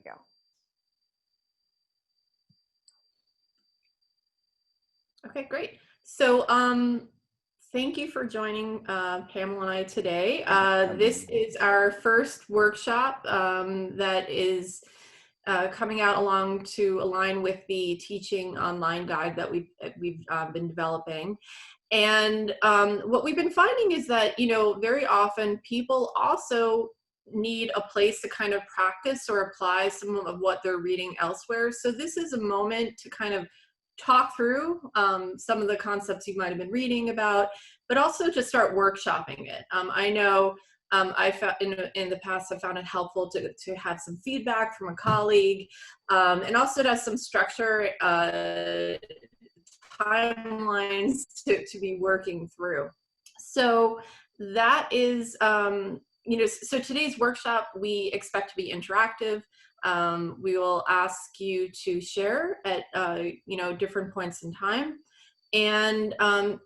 we go. Okay, great. So thank you for joining Pamela and I today. This is our first workshop that is coming out along to align with the teaching online guide that we've been developing. And what we've been finding is that, you know, very often people also need a place to kind of practice or apply some of what they're reading elsewhere. So this is a moment to kind of talk through some of the concepts you might have been reading about, but also to start workshopping it. I know I found in the past I found it helpful to have some feedback from a colleague, and also to have some structure, timelines to be working through. So that is, you know, so today's workshop we expect to be interactive. We will ask you to share at you know, different points in time. And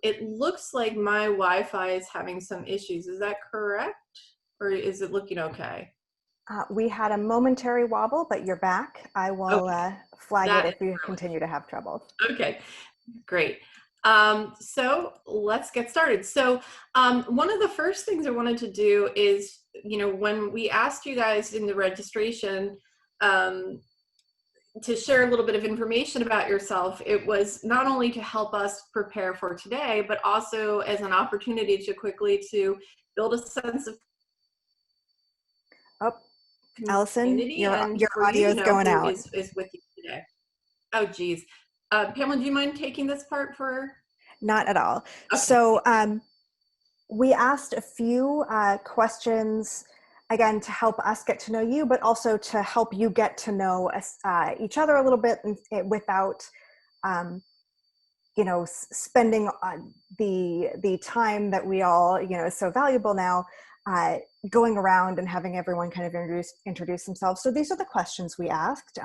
it looks like my Wi-Fi is having some issues. Is that correct? Or is it looking okay? We had a momentary wobble, but you're back. I will flag it if you continue to have trouble. Okay, great. So let's get started. So one of the first things I wanted to do is, you know, when we asked you guys in the registration to share a little bit of information about yourself, it was not only to help us prepare for today, but also as an opportunity to quickly to build a sense of Allison, your audio is going out. Is with you today. Oh, geez. Pamela, do you mind taking this part for? Not at all. Okay. So we asked a few questions, again, to help us get to know you, but also to help you get to know us, each other a little bit without, you know, spending the time that we all, you know, is so valuable now, going around and having everyone kind of introduce themselves. So these are the questions we asked.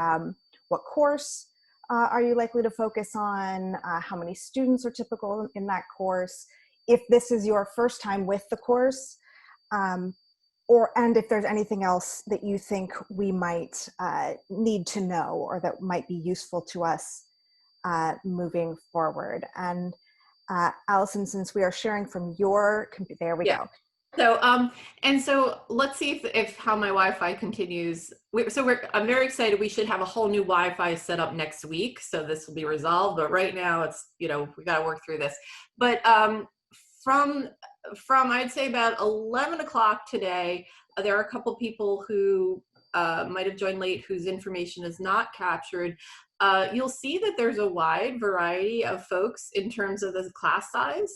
What course are you likely to focus on? How many students are typical in that course? If this is your first time with the course, and if there's anything else that you think we might need to know or that might be useful to us moving forward. And Allison, since we are sharing from your computer, there we go. So, and so let's see if how my Wi-Fi continues. I'm very excited. We should have a whole new Wi-Fi set up next week. So this will be resolved, but right now it's, you know, we got to work through this. But from I'd say about 11 o'clock today, there are a couple people who might have joined late whose information is not captured. You'll see that there's a wide variety of folks in terms of the class size.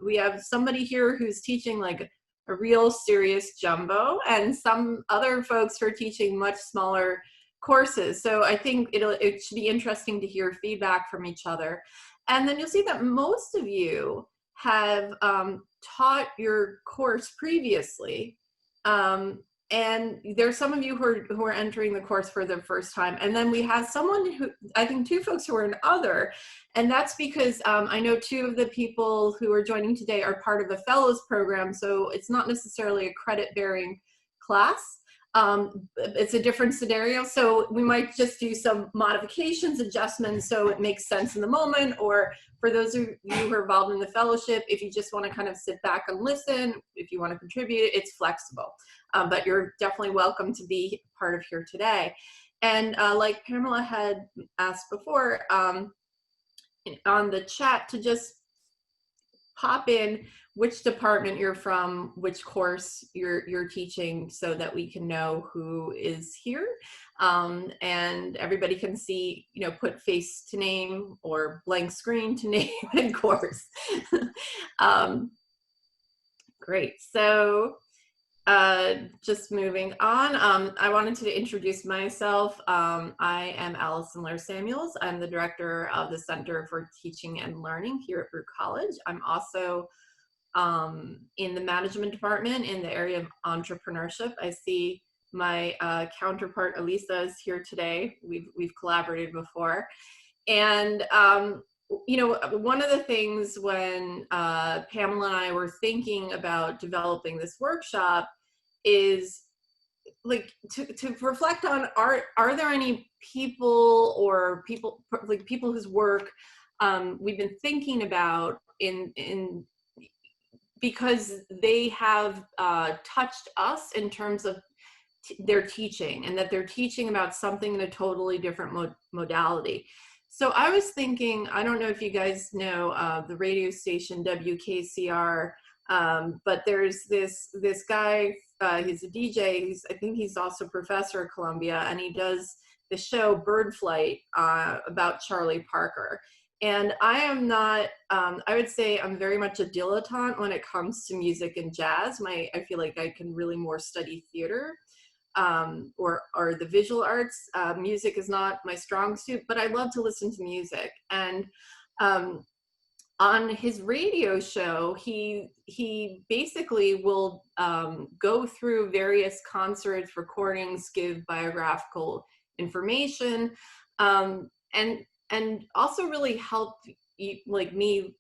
We have somebody here who's teaching like a real serious jumbo, and some other folks who are teaching much smaller courses. So I think it should be interesting to hear feedback from each other. And then you'll see that most of you have taught your course previously. And there's some of you who are entering the course for the first time. And then we have someone who, I think two folks who are in other, and that's because I know two of the people who are joining today are part of the fellows program. So it's not necessarily a credit bearing class. It's a different scenario. So we might just do some modifications, adjustments, so it makes sense in the moment, or for those of you who are involved in the fellowship, if you just want to kind of sit back and listen, if you want to contribute, it's flexible. But you're definitely welcome to be part of here today. And like Pamela had asked before, on the chat, to just pop in which department you're from, which course you're teaching, so that we can know who is here, and everybody can see, you know, put face to name or blank screen to name and course. Great. So just moving on, I wanted to introduce myself. I am Allison Lair-Samuels. I'm the director of the Center for Teaching and Learning here at Brooke College. I'm also in the management department in the area of entrepreneurship. I see my counterpart Elisa is here today. We've collaborated before. And you know, one of the things when Pamela and I were thinking about developing this workshop is like to reflect on, are there any people or people like people whose work we've been thinking about in because they have touched us in terms of their teaching, and that they're teaching about something in a totally different modality. So I was thinking, I don't know if you guys know the radio station WKCR, but there's this guy, he's a DJ, I think he's also a professor at Columbia, and he does the show Bird Flight about Charlie Parker. And I am not, I would say I'm very much a dilettante when it comes to music and jazz. I feel like I can really more study theater or the visual arts. Music is not my strong suit, but I love to listen to music. And on his radio show, he basically will go through various concerts, recordings, give biographical information, and also really help like me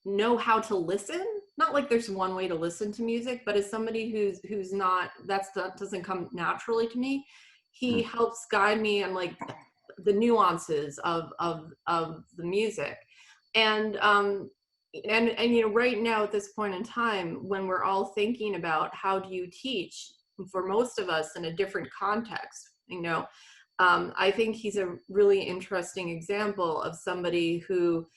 know how to listen. Not like there's one way to listen to music, but as somebody who's not, that doesn't come naturally to me, he helps guide me on like the nuances of the music. And you know, right now at this point in time, when we're all thinking about how do you teach, for most of us in a different context, you know, I think he's a really interesting example of somebody who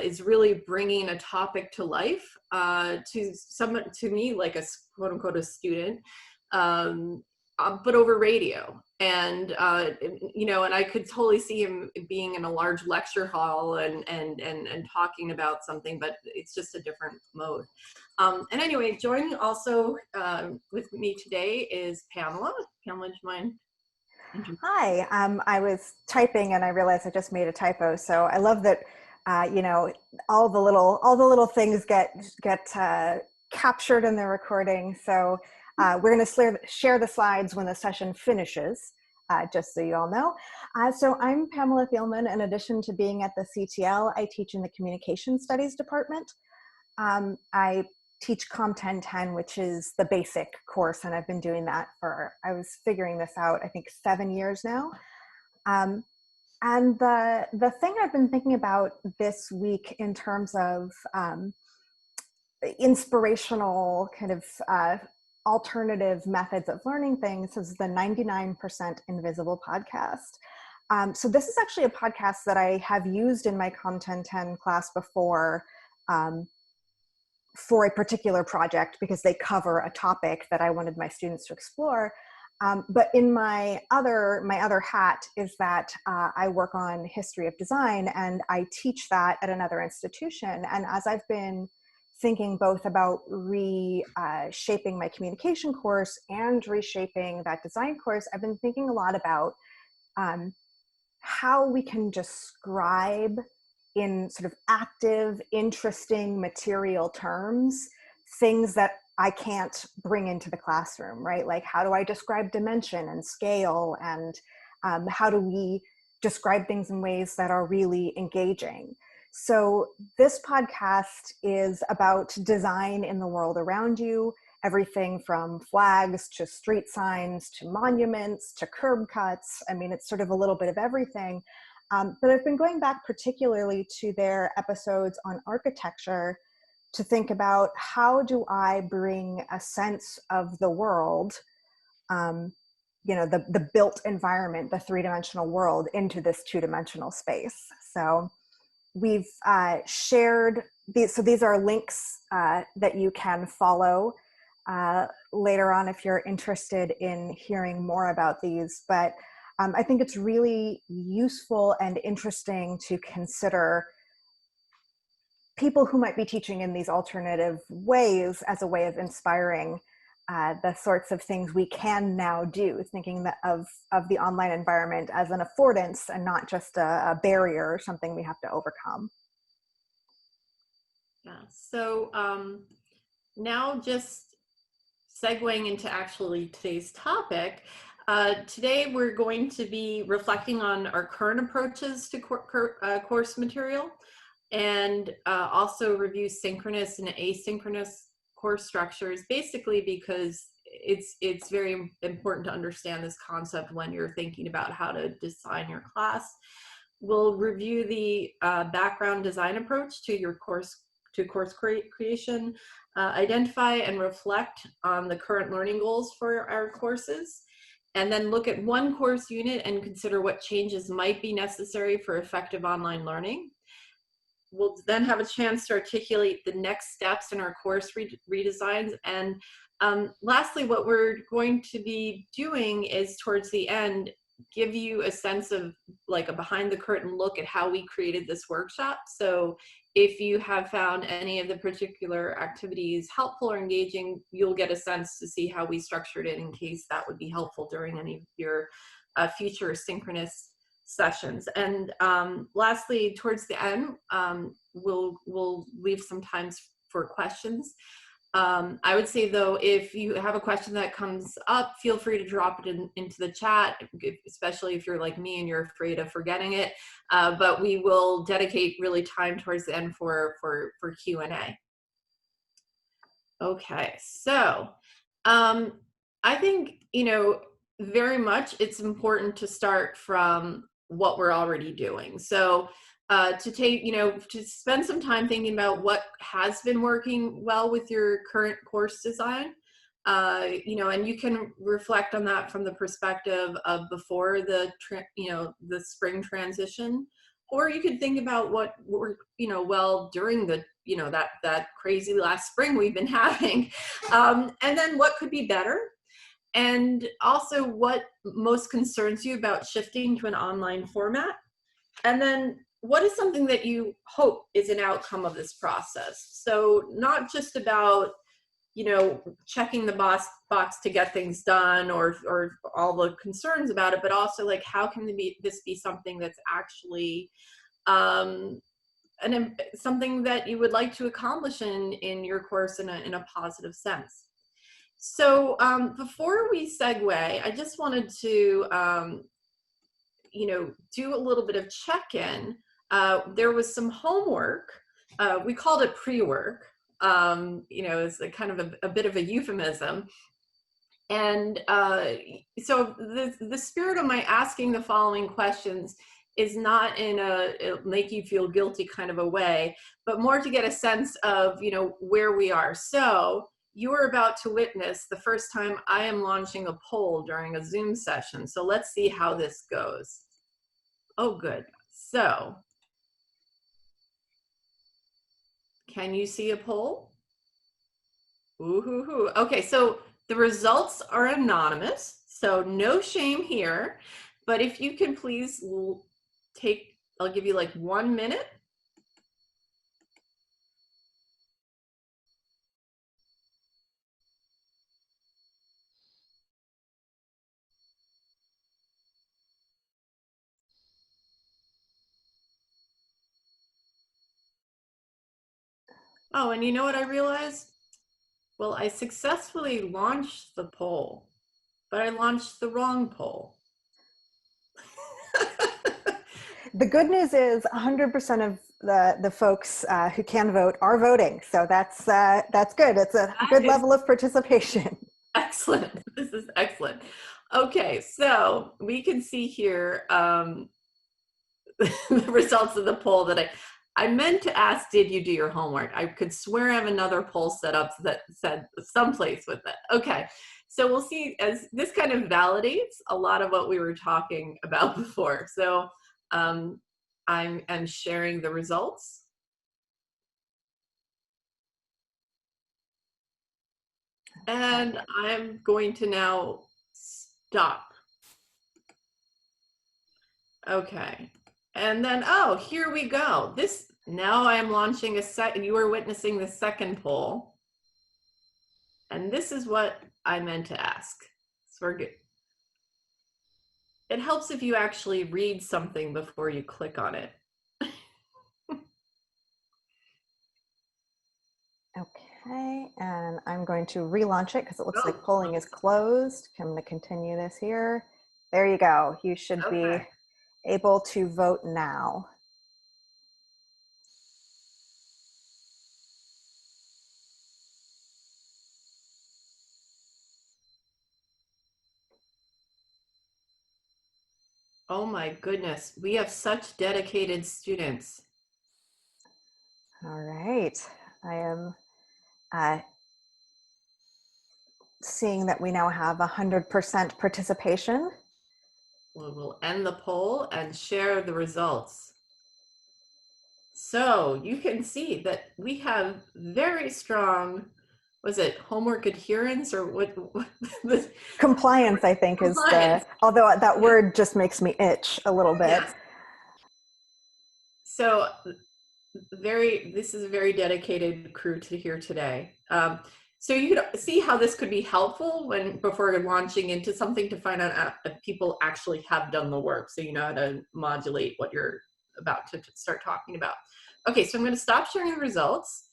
is really bringing a topic to life to me, like a quote unquote a student, but over radio. And you know, and I could totally see him being in a large lecture hall and talking about something, but it's just a different mode. And anyway, joining also with me today is Pamela. Pamela, do you mind? Hi, I was typing and I realized I just made a typo. So I love that, you know, all the little things get captured in the recording. So we're going to share the slides when the session finishes, just so you all know. So I'm Pamela Thielman. In addition to being at the CTL, I teach in the Communication Studies department. I teach Comm 1010, which is the basic course, and I've been doing that for, I was figuring this out, I think 7 years now. And the thing I've been thinking about this week in terms of inspirational kind of alternative methods of learning things is the 99% Invisible podcast. So this is actually a podcast that I have used in my Comm 1010 class before, for a particular project because they cover a topic that I wanted my students to explore. But in my other hat is that I work on history of design, and I teach that at another institution. And as I've been thinking both about reshaping my communication course and reshaping that design course, I've been thinking a lot about how we can describe in sort of active, interesting material terms, things that I can't bring into the classroom, right? Like, how do I describe dimension and scale? And how do we describe things in ways that are really engaging? So this podcast is about design in the world around you, everything from flags to street signs to monuments to curb cuts. I mean, it's sort of a little bit of everything. But I've been going back particularly to their episodes on architecture to think about how do I bring a sense of the world, you know, the built environment, the three-dimensional world, into this two-dimensional space. So we've shared these. So these are links that you can follow later on if you're interested in hearing more about these. But I think it's really useful and interesting to consider people who might be teaching in these alternative ways as a way of inspiring the sorts of things we can now do, thinking that of the online environment as an affordance and not just a barrier or something we have to overcome. Yeah, so now just segueing into actually today's topic, today we're going to be reflecting on our current approaches to course material, and also review synchronous and asynchronous course structures, basically because it's very important to understand this concept when you're thinking about how to design your class. We'll review the background design approach to your course creation, identify and reflect on the current learning goals for our courses, and then look at one course unit and consider what changes might be necessary for effective online learning. We'll then have a chance to articulate the next steps in our course redesigns. And lastly, what we're going to be doing is towards the end, give you a sense of like a behind the curtain look at how we created this workshop. So if you have found any of the particular activities helpful or engaging, you'll get a sense to see how we structured it in case that would be helpful during any of your future synchronous sessions. And lastly, towards the end, we'll leave some time for questions. I would say though, if you have a question that comes up, feel free to drop it into the chat, especially if you're like me and you're afraid of forgetting it. But we will dedicate really time towards the end for Q&A. Okay, so I think, very much it's important to start from what we're already doing. So to spend some time thinking about what has been working well with your current course design, and you can reflect on that from the perspective of before the spring transition, or you could think about what worked, well during the, that crazy last spring we've been having, and then what could be better. And also what most concerns you about shifting to an online format. And then what is something that you hope is an outcome of this process? So not just about, checking the box to get things done or all the concerns about it, but also like, how can this be something that's actually something that you would like to accomplish in your course in a positive sense? So before we segue, I just wanted to, do a little bit of check-in. There was some homework. We called it pre-work. It's a kind of a bit of a euphemism. And so the spirit of my asking the following questions is not in a make you feel guilty kind of a way, but more to get a sense of, where we are. So you are about to witness the first time I am launching a poll during a Zoom session. So let's see how this goes. Oh, good. So can you see a poll? Ooh-hoo-hoo. Okay, so the results are anonymous, so no shame here. But if you can please I'll give you like 1 minute. Oh, and you know what I realized? Well, I successfully launched the poll, but I launched the wrong poll. The good news is 100% of the folks who can vote are voting. So that's good. It's a good level of participation. Excellent. This is excellent. Okay, so we can see here the results of the poll that I meant to ask, did you do your homework? I could swear I have another poll set up that said someplace with it. Okay, so we'll see, as this kind of validates a lot of what we were talking about before. So I'm sharing the results. And I'm going to now stop. Okay. And then, oh, here we go. Now I am launching you are witnessing the second poll. And this is what I meant to ask. So we're good. It helps if you actually read something before you click on it. Okay, and I'm going to relaunch it because it looks like polling is closed. I'm going to continue this here. There you go. You should be able to vote now. Oh my goodness, we have such dedicated students. All right. I am uh, seeing that we now have 100% participation. We'll end the poll and share the results. So you can see that we have very strong, was it homework adherence or what the Compliance, I think, is compliance? although that Yeah. word just makes me itch a little bit. Yes. So this is a very dedicated crew to here today. So you could see how this could be helpful when before launching into something to find out if people actually have done the work, so you know how to modulate what you're about to start talking about. Okay, so I'm going to stop sharing the results.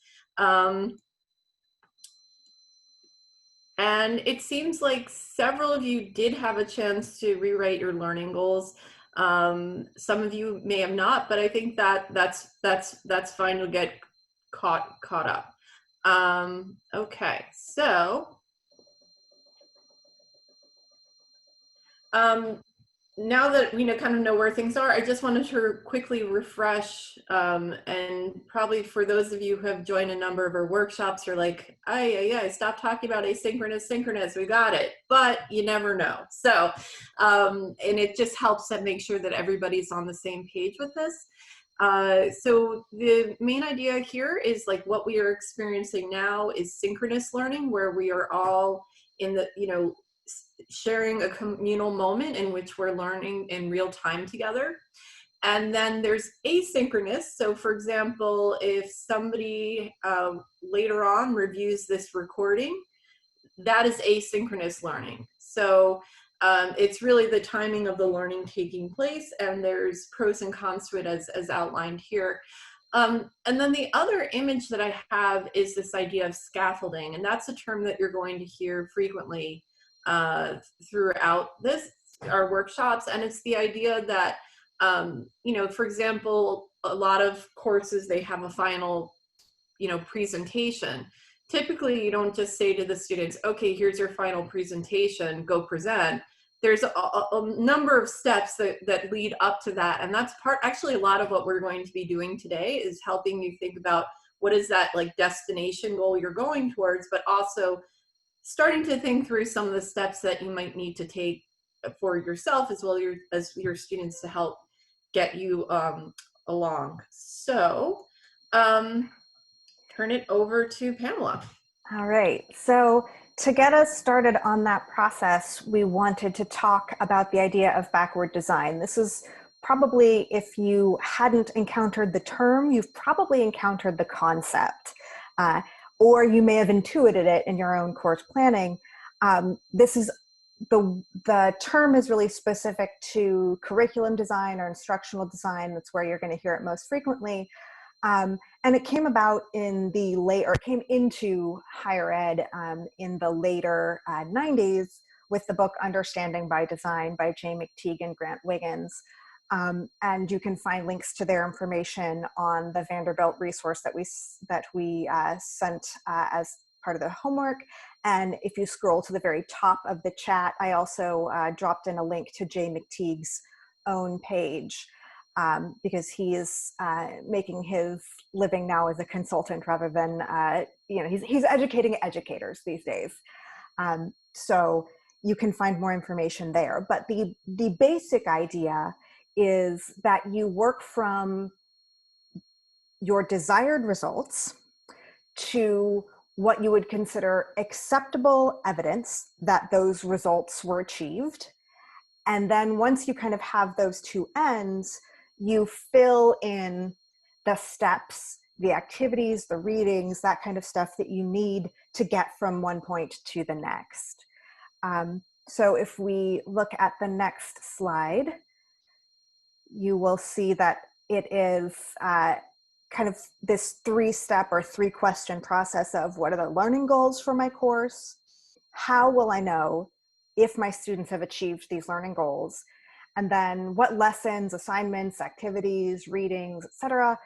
And it seems like several of you did have a chance to rewrite your learning goals. Some of you may have not, but I think that's fine. You'll get caught up. Okay, so now that we kind of know where things are, I just wanted to quickly refresh, and probably for those of you who have joined a number of our workshops, you're like, I stop talking about asynchronous, synchronous, we got it, but you never know. So, and it just helps to make sure that everybody's on the same page with this. So the main idea here is like what we are experiencing now is synchronous learning, where we are all in the, sharing a communal moment in which we're learning in real time together. And then there's asynchronous. So for example, if somebody later on reviews this recording, that is asynchronous learning. So it's really the timing of the learning taking place, and there's pros and cons to it as outlined here. And then the other image that I have is this idea of scaffolding, and that's a term that you're going to hear frequently throughout our workshops, and it's the idea that for example, a lot of courses, they have a final presentation. Typically you don't just say to the students, okay, here's your final presentation, go present. There's a number of steps that lead up to that, and that's actually a lot of what we're going to be doing today is helping you think about what is that like destination goal you're going towards, but also starting to think through some of the steps that you might need to take for yourself as well as your students to help get you along. So turn it over to Pamela. All right. So to get us started on that process, we wanted to talk about the idea of backward design. This is probably, if you hadn't encountered the term, you've probably encountered the concept, or you may have intuited it in your own course planning. This is the term is really specific to curriculum design or instructional design. That's where you're going to hear it most frequently. And it came about came into higher ed in the later 90s with the book Understanding by Design by Jay McTeague and Grant Wiggins. And you can find links to their information on the Vanderbilt resource that we sent as part of the homework. And if you scroll to the very top of the chat, I also dropped in a link to Jay McTeague's own page. Because he is making his living now as a consultant rather than, he's educating educators these days. So you can find more information there. But the basic idea is that you work from your desired results to what you would consider acceptable evidence that those results were achieved. And then once you kind of have those two ends, you fill in the steps, the activities, the readings, that kind of stuff that you need to get from one point to the next. So if we look at the next slide, you will see that it is kind of this 3-step or 3-question process of what are the learning goals for my course? How will I know if my students have achieved these learning goals? And then what lessons, assignments, activities, readings, etc.,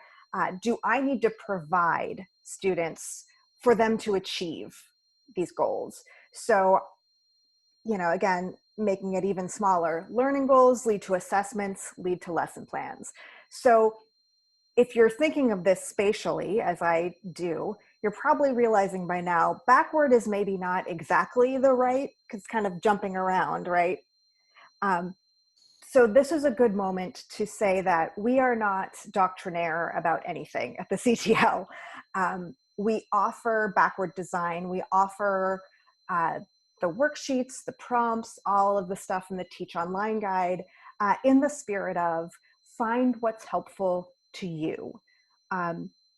do I need to provide students for them to achieve these goals? So, again, making it even smaller. Learning goals lead to assessments, lead to lesson plans. So if you're thinking of this spatially, as I do, you're probably realizing by now, backward is maybe not exactly the right, because it's kind of jumping around, right? Um, so this is a good moment to say that we are not doctrinaire about anything at the CTL. We offer backward design. We offer the worksheets, the prompts, all of the stuff in the Teach Online guide in the spirit of find what's helpful to you.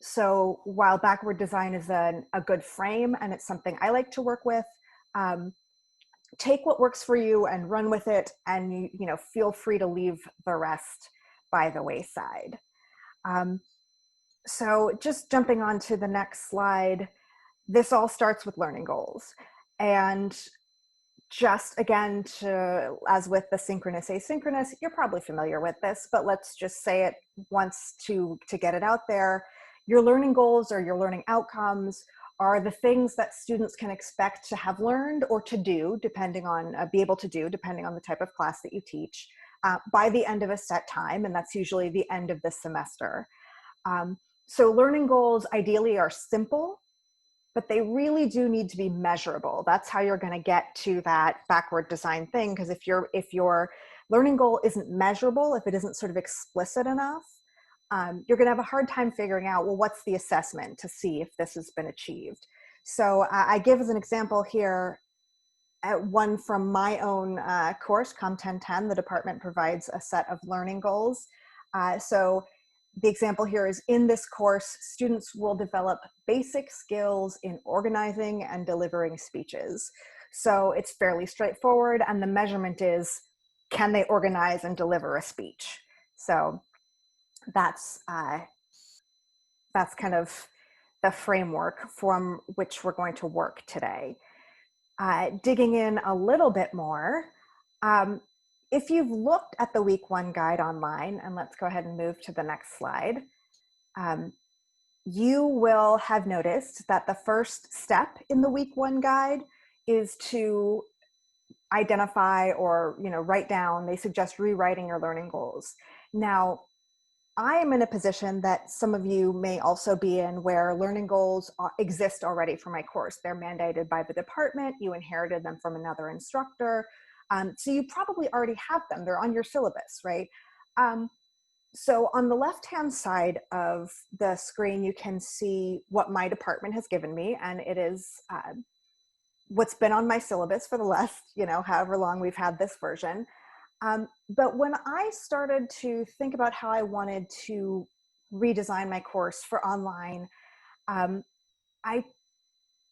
So while backward design is a good frame and it's something I like to work with, take what works for you and run with it, and you know, feel free to leave the rest by the wayside. So just jumping on to the next slide, this all starts with learning goals. And just again, as with the synchronous asynchronous, you're probably familiar with this, but let's just say it once to get it out there. Your learning goals or your learning outcomes are the things that students can expect to have learned or to do, depending on, be able to do, depending on the type of class that you teach, by the end of a set time, and that's usually the end of the semester. So learning goals ideally are simple, but they really do need to be measurable. That's how you're going to get to that backward design thing, because if your learning goal isn't measurable, if it isn't sort of explicit enough, you're going to have a hard time figuring out, well, what's the assessment to see if this has been achieved. So I give as an example here, one from my own course, Com 1010, the department provides a set of learning goals. So the example here is, in this course, students will develop basic skills in organizing and delivering speeches. So it's fairly straightforward, and the measurement is, can they organize and deliver a speech? So that's kind of the framework from which we're going to work today. Digging in a little bit more, if you've looked at the week 1 guide online, and let's go ahead and move to the next slide, you will have noticed that the first step in the week 1 guide is to identify or write down. They suggest rewriting your learning goals. Now, I am in a position that some of you may also be in, where learning goals exist already for my course. They're mandated by the department. You inherited them from another instructor. So you probably already have them. They're on your syllabus, right? So on the left-hand side of the screen, you can see what my department has given me, and it is what's been on my syllabus for the last, however long we've had this version. But when I started to think about how I wanted to redesign my course for online, I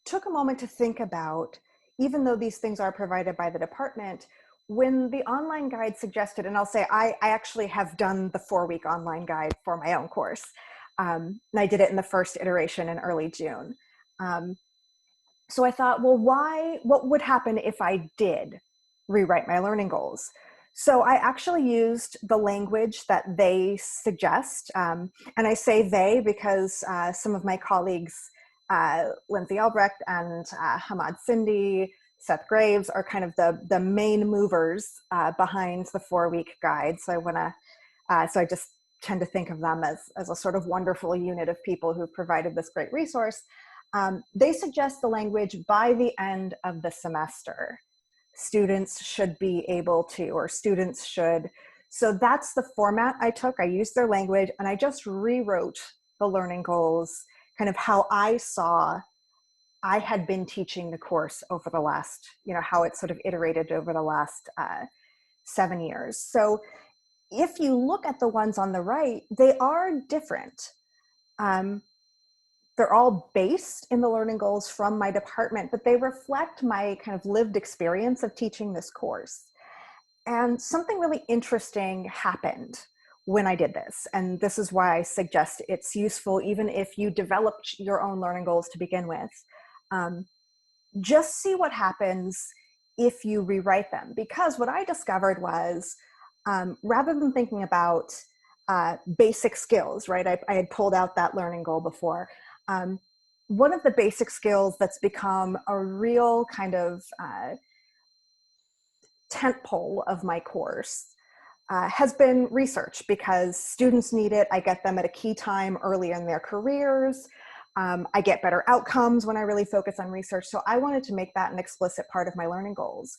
took a moment to think about, even though these things are provided by the department, when the online guide suggested, and I'll say I actually have done the 4-week online guide for my own course. And I did it in the first iteration in early June. So I thought, well, what would happen if I did rewrite my learning goals? So I actually used the language that they suggest. And I say they because some of my colleagues, Lindsay Albrecht and Hamad Sindhi, Seth Graves, are kind of the main movers behind the 4-week guide. So I just tend to think of them as a sort of wonderful unit of people who've provided this great resource. They suggest the language, by the end of the semester, students should be able to, or students should. So that's the format I took. I used their language, and I just rewrote the learning goals, kind of how I saw I had been teaching the course over the last, how it sort of iterated over the last 7 years. So if you look at the ones on the right, they are different. They're all based in the learning goals from my department, but they reflect my kind of lived experience of teaching this course. And something really interesting happened when I did this. And this is why I suggest it's useful, even if you developed your own learning goals to begin with. Just see what happens if you rewrite them. Because what I discovered was, rather than thinking about basic skills, right? I had pulled out that learning goal before. One of the basic skills that's become a real kind of tentpole of my course has been research, because students need it. I get them at a key time early in their careers. I get better outcomes when I really focus on research. So I wanted to make that an explicit part of my learning goals.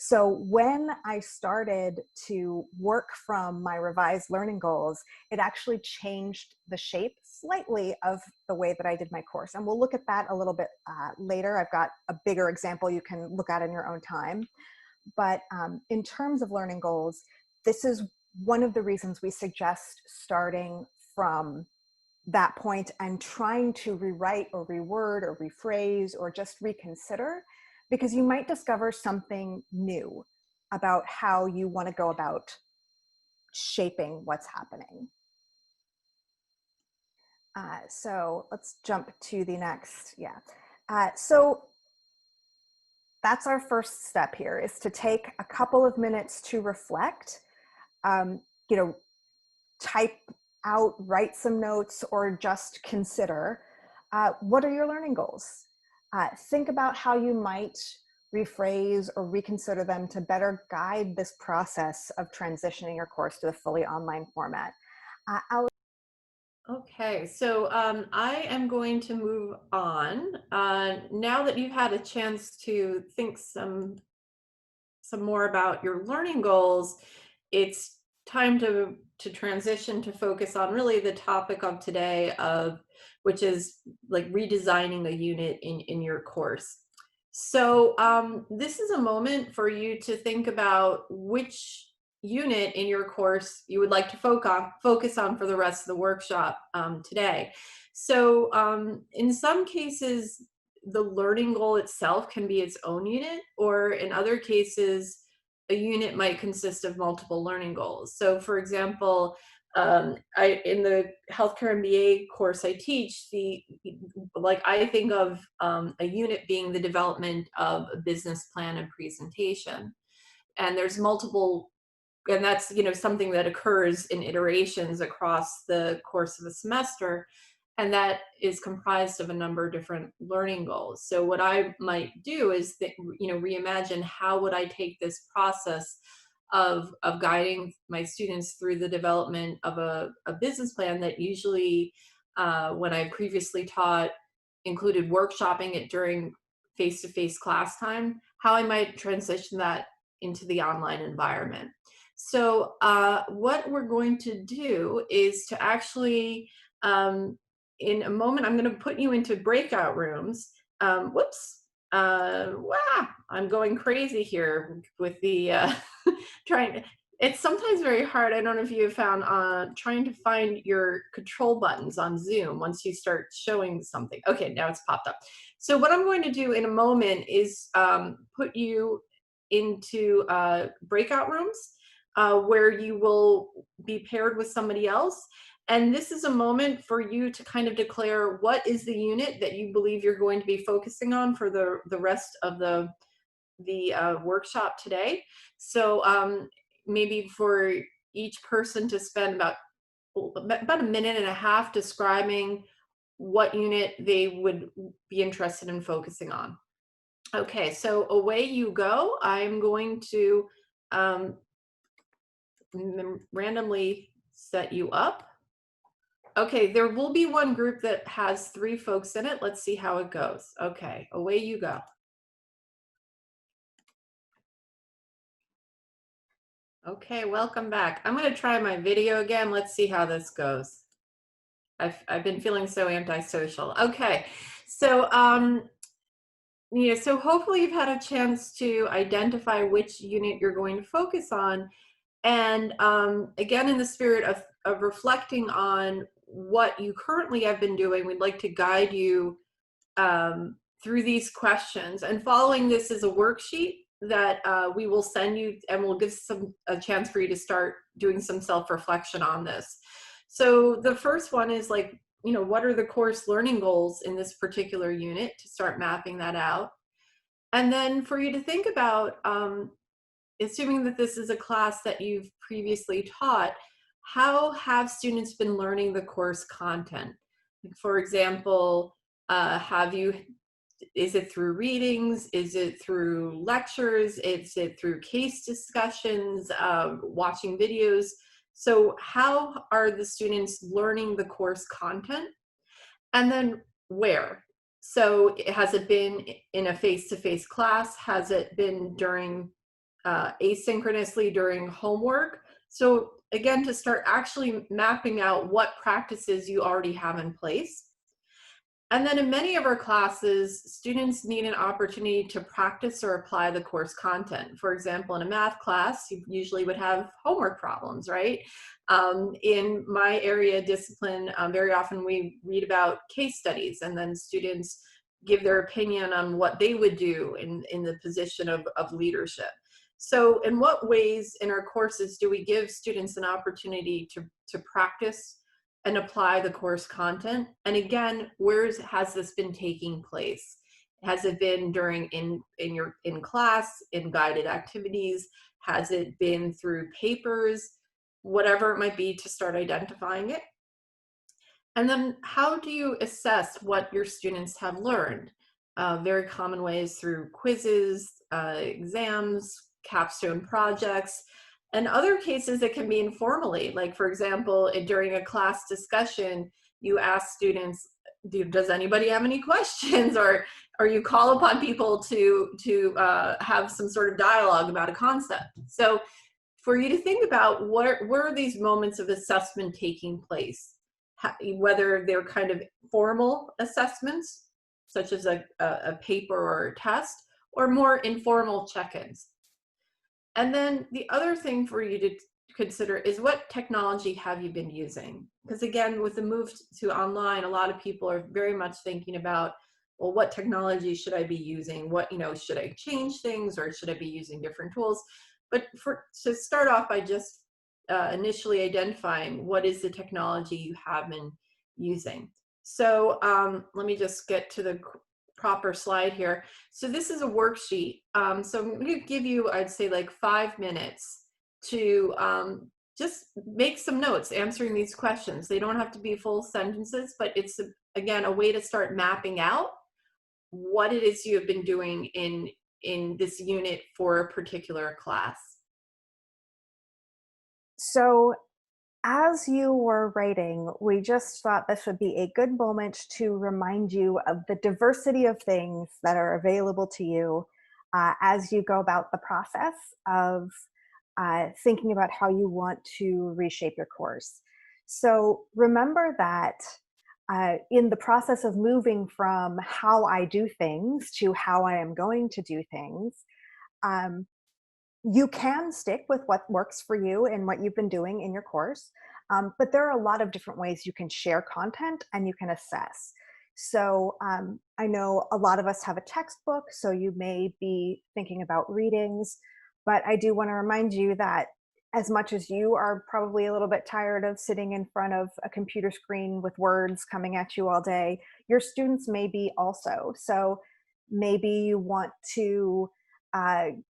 So when I started to work from my revised learning goals, it actually changed the shape slightly of the way that I did my course. And we'll look at that a little bit later. I've got a bigger example you can look at in your own time. But in terms of learning goals, this is one of the reasons we suggest starting from that point and trying to rewrite or reword or rephrase or just reconsider, because you might discover something new about how you want to go about shaping what's happening. So let's jump to the next, so that's our first step here, is to take a couple of minutes to reflect, type out, write some notes, or just consider what are your learning goals. Think about how you might rephrase or reconsider them to better guide this process of transitioning your course to the fully online format. Okay, so I am going to move on. Now that you've had a chance to think some more about your learning goals, it's time to transition to focus on really the topic of today, which is like redesigning a unit in your course. So this is a moment for you to think about which unit in your course you would like to focus on for the rest of the workshop today. So in some cases, the learning goal itself can be its own unit, or in other cases, a unit might consist of multiple learning goals. So for example, in the healthcare MBA course I teach, I think of a unit being the development of a business plan and presentation. And there's multiple, and that's something that occurs in iterations across the course of a semester, and that is comprised of a number of different learning goals. So what I might do is reimagine how would I take this process of guiding my students through the development of a business plan that usually when I previously taught included workshopping it during face-to-face class time, how I might transition that into the online environment. So what we're going to do is to actually, in a moment, I'm going to put you into breakout rooms. Whoops. Wow, I'm going crazy here with the trying to, it's sometimes very hard. I don't know if you have found trying to find your control buttons on Zoom once you start showing something. Okay, now it's popped up. So what I'm going to do in a moment is put you into breakout rooms where you will be paired with somebody else. And this is a moment for you to kind of declare what is the unit that you believe you're going to be focusing on for the rest of the workshop today. So maybe for each person to spend about a minute and a half describing what unit they would be interested in focusing on. Okay, so away you go. I'm going to randomly set you up. Okay, there will be one group that has 3 folks in it. Let's see how it goes. Okay, away you go. Okay, welcome back. I'm going to try my video again. Let's see how this goes. I've been feeling so antisocial. Okay, so so hopefully you've had a chance to identify which unit you're going to focus on. And again, in the spirit of reflecting on what you currently have been doing, we'd like to guide you through these questions. And following this is a worksheet that we will send you, and we'll give a chance for you to start doing some self-reflection on this. So the first one is what are the course learning goals in this particular unit, to start mapping that out. And then for you to think about, assuming that this is a class that you've previously taught, how have students been learning the course content? For example, have you Is it through readings? Is it through lectures? Is it through case discussions, watching videos? So how are the students learning the course content? And then where? So has it been in a face-to-face class? Has it been during asynchronously during homework? So again, to start actually mapping out what practices you already have in place. And then in many of our classes, students need an opportunity to practice or apply the course content. For example, in a math class, you usually would have homework problems, right? In my area discipline, very often we read about case studies, and then students give their opinion on what they would do in the position of leadership. So in what ways in our courses do we give students an opportunity to practice and apply the course content? And again, where has this been taking place? Has it been during in class, in guided activities? Has it been through papers? Whatever it might be, to start identifying it. And then how do you assess what your students have learned? Very common ways through quizzes, exams, capstone projects, and other cases it can be informally. Like for example, during a class discussion, you ask students, does anybody have any questions? Or you call upon people to have some sort of dialogue about a concept. So for you to think about where are these moments of assessment taking place, whether they're kind of formal assessments, such as a paper or a test, or more informal check-ins. And then the other thing for you to consider is, what technology have you been using? Because again, with the move to online, a lot of people are very much thinking about, well, what technology should I be using? What, should I change things, or should I be using different tools? But to start off by just initially identifying what is the technology you have been using. So let me just get to the proper slide here. So this is a worksheet. So I'm going to give you, I'd say, like 5 minutes to just make some notes answering these questions. They don't have to be full sentences, but it's, again, a way to start mapping out what it is you have been doing in this unit for a particular class. So as you were writing, we just thought this would be a good moment to remind you of the diversity of things that are available to you as you go about the process of thinking about how you want to reshape your course. So remember that in the process of moving from how I do things to how I am going to do things, um, you can stick with what works for you and what you've been doing in your course, but there are a lot of different ways you can share content and you can assess. So I know a lot of us have a textbook, so you may be thinking about readings, but I do want to remind you that as much as you are probably a little bit tired of sitting in front of a computer screen with words coming at you all day, your students may be also. So maybe you want to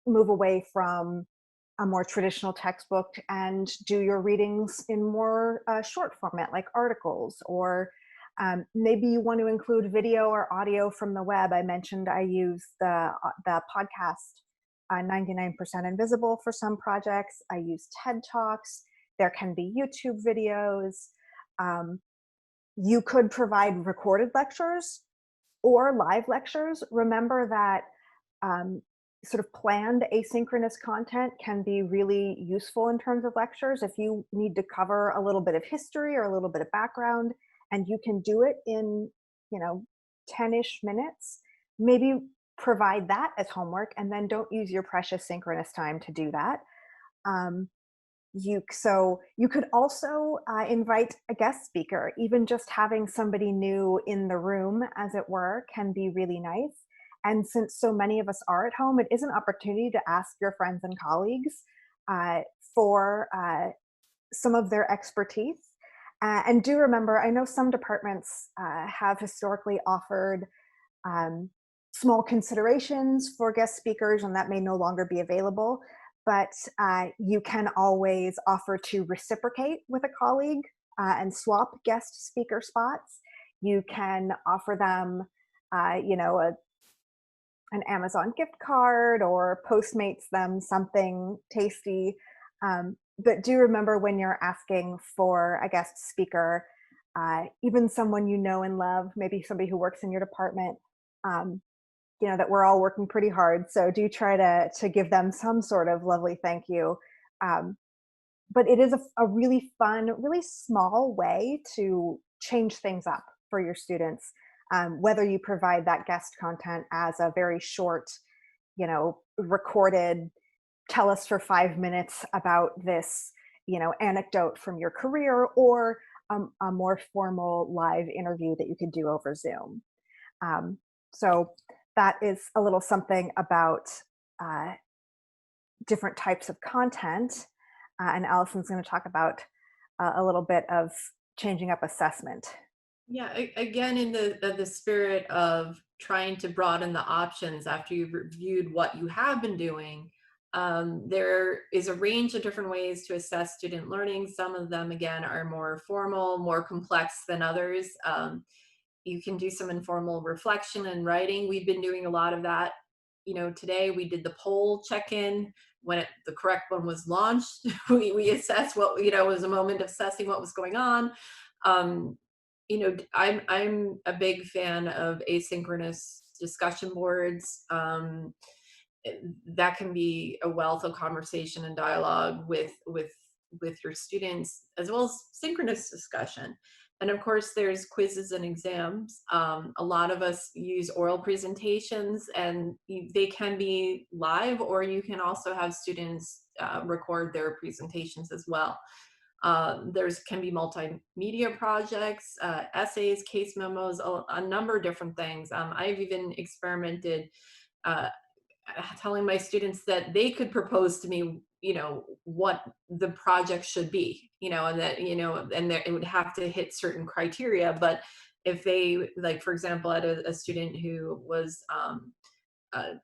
move away from a more traditional textbook and do your readings in more short format, like articles, or maybe you want to include video or audio from the web. I mentioned I use the podcast 99% Invisible for some projects. I use TED Talks. There can be YouTube videos. You could provide recorded lectures or live lectures. Remember that sort of planned asynchronous content can be really useful in terms of lectures. If you need to cover a little bit of history or a little bit of background, and you can do it in 10-ish minutes, maybe provide that as homework, and then don't use your precious synchronous time to do that. So you could also invite a guest speaker. Even just having somebody new in the room, as it were, can be really nice. And since so many of us are at home, it is an opportunity to ask your friends and colleagues for some of their expertise. And do remember, I know some departments have historically offered small considerations for guest speakers, and that may no longer be available. But you can always offer to reciprocate with a colleague and swap guest speaker spots. You can offer them, an Amazon gift card or Postmates them something tasty. But do remember when you're asking for a guest speaker, even someone you know and love, maybe somebody who works in your department, um, that we're all working pretty hard. So do try to give them some sort of lovely thank you. Um, but it is a really fun, really small way to change things up for your students. Whether you provide that guest content as a very short, recorded, tell us for 5 minutes about this, anecdote from your career, or a more formal live interview that you could do over Zoom. Um, so that is a little something about uh, different types of content. And Allison's going to talk about a little bit of changing up assessment. Yeah, again, in the spirit of trying to broaden the options after you've reviewed what you have been doing, there is a range of different ways to assess student learning. Some of them, again, are more formal, more complex than others. You can do some informal reflection and writing. We've been doing a lot of that. Today we did the poll check-in when the correct one was launched. we assessed what, was a moment of assessing what was going on. Um, I'm a big fan of asynchronous discussion boards. That can be a wealth of conversation and dialogue with your students, as well as synchronous discussion. And of course, there's quizzes and exams. A lot of us use oral presentations, and they can be live, or you can also have students record their presentations as well. There's can be multimedia projects, essays, case memos, a number of different things. I've even experimented uh, telling my students that they could propose to me, what the project should be, and that, and that it would have to hit certain criteria. But if they, like, for example, I had a student who was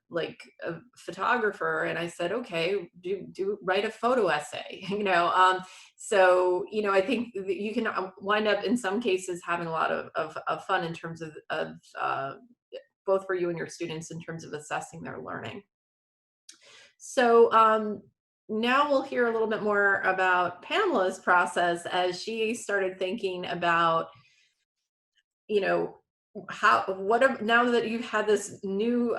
like a photographer, and I said, okay, do write a photo essay. So I think that you can wind up in some cases having a lot of fun in terms of both for you and your students in terms of assessing their learning. So now we'll hear a little bit more about Pamela's process as she started thinking about, you know, now that you've had this new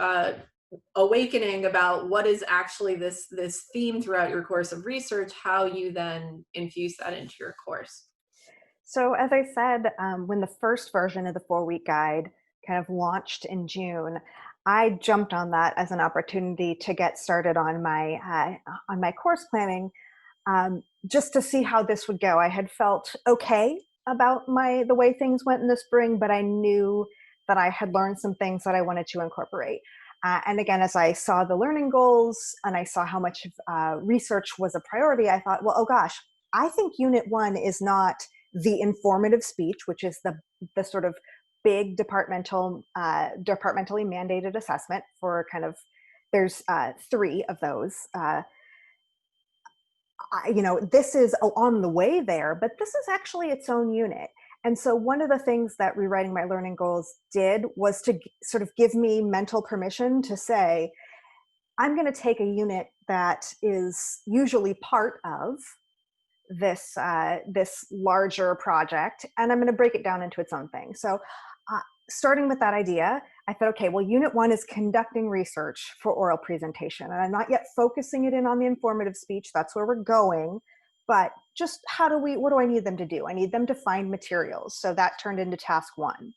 awakening about what is actually this theme throughout your course of research, how you then infuse that into your course. So, as I said, when the first version of the 4 week guide kind of launched in June, I jumped on that as an opportunity to get started on my course planning, just to see how this would go. I had felt okay about the way things went in the spring, but I knew that I had learned some things that I wanted to incorporate. And again, as I saw the learning goals and I saw how much research was a priority, I thought, well, oh gosh, I think Unit 1 is not the informative speech, which is the sort of big departmentally mandated assessment for kind of, there's 3 of those. This is on the way there, but this is actually its own unit. And so one of the things that rewriting my learning goals did was to sort of give me mental permission to say, I'm going to take a unit that is usually part of this larger project, and I'm going to break it down into its own thing. So starting with that idea, I thought, okay, well, Unit 1 is conducting research for oral presentation, and I'm not yet focusing it in on the informative speech. That's where we're going. But just what do I need them to do? I need them to find materials. So that turned into task 1.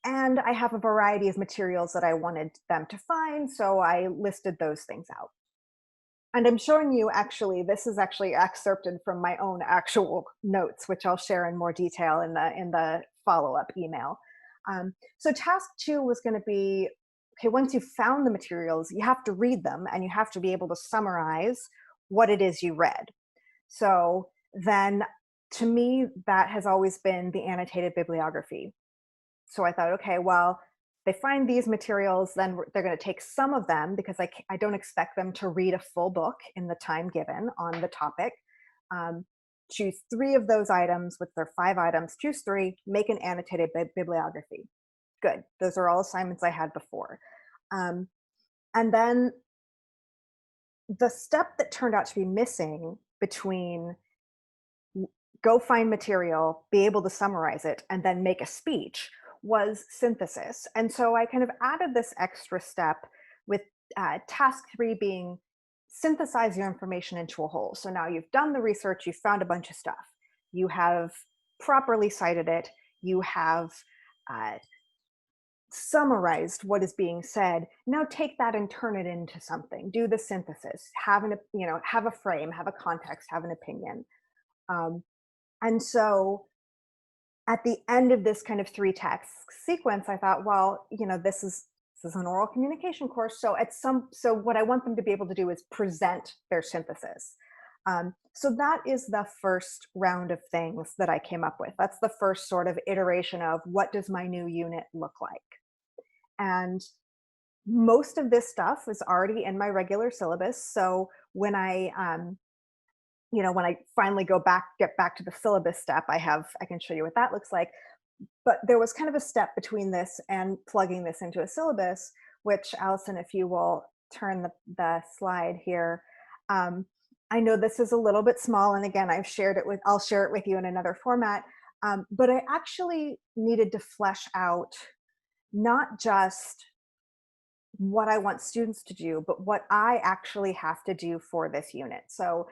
And I have a variety of materials that I wanted them to find, so I listed those things out. And I'm showing you, actually, this is actually excerpted from my own actual notes, which I'll share in more detail in the follow-up email. So task 2 was going to be, okay, once you've found the materials, you have to read them and you have to be able to summarize what it is you read. So then, to me, that has always been the annotated bibliography. So I thought, okay, well, they find these materials, then they're going to take some of them, because I don't expect them to read a full book in the time given on the topic. Choose 3 of those items with their 5 items, choose 3, make an annotated bibliography. good. Those are all assignments I had before. Um, and then the step that turned out to be missing between go find material, be able to summarize it, and then make a speech was synthesis. And so I kind of added this extra step with task 3 being synthesize your information into a whole. So now you've done the research, you've found a bunch of stuff, you have properly cited it, you have uh, summarized what is being said. Now take that and turn it into something. Do the synthesis. Have a frame, have a context, have an opinion. Um, and so at the end of this kind of 3 task sequence, I thought, well, this is an oral communication course. So what I want them to be able to do is present their synthesis. So that is the first round of things that I came up with. That's the first sort of iteration of what does my new unit look like? And most of this stuff is already in my regular syllabus. So when I finally get back to the syllabus step, I can show you what that looks like. But there was kind of a step between this and plugging this into a syllabus, which Allison, if you will turn the slide here. I know this is a little bit small, and again, I'll share it with you in another format. But I actually needed to flesh out not just what I want students to do, but what I actually have to do for this unit. So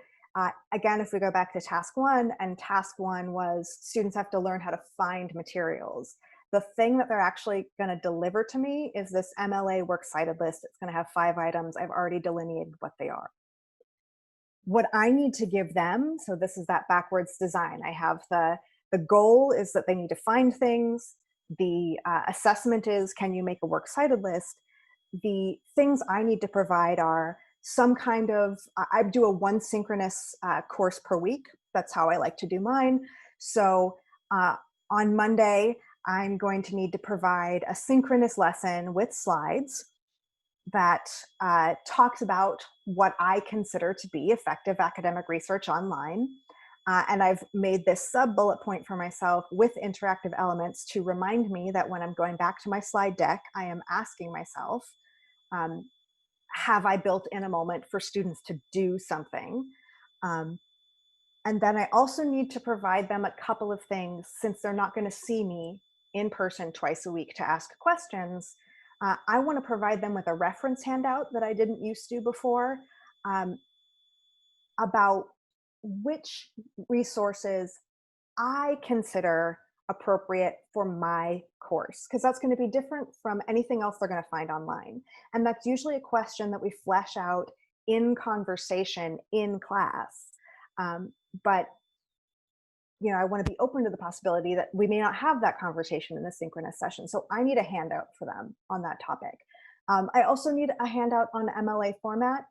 again, if we go back to task 1, and task 1 was students have to learn how to find materials. The thing that they're actually going to deliver to me is this MLA works cited list. It's going to have 5 items. I've already delineated what they are. What I need to give them, so this is that backwards design. I have the goal is that they need to find things. The assessment is, can you make a works cited list? The things I need to provide are some kind of, I do a 1 synchronous course per week. That's how I like to do mine. So on Monday, I'm going to need to provide a synchronous lesson with slides that talks about what I consider to be effective academic research online. And I've made this sub bullet point for myself with interactive elements to remind me that when I'm going back to my slide deck, I am asking myself, have I built in a moment for students to do something? And then I also need to provide them a couple of things, since they're not going to see me in person twice a week to ask questions. I want to provide them with a reference handout that I didn't used to before, about which resources I consider appropriate for my course, because that's going to be different from anything else they're going to find online. And that's usually a question that we flesh out in conversation in class. But I want to be open to the possibility that we may not have that conversation in the synchronous session. So I need a handout for them on that topic. I also need a handout on MLA format.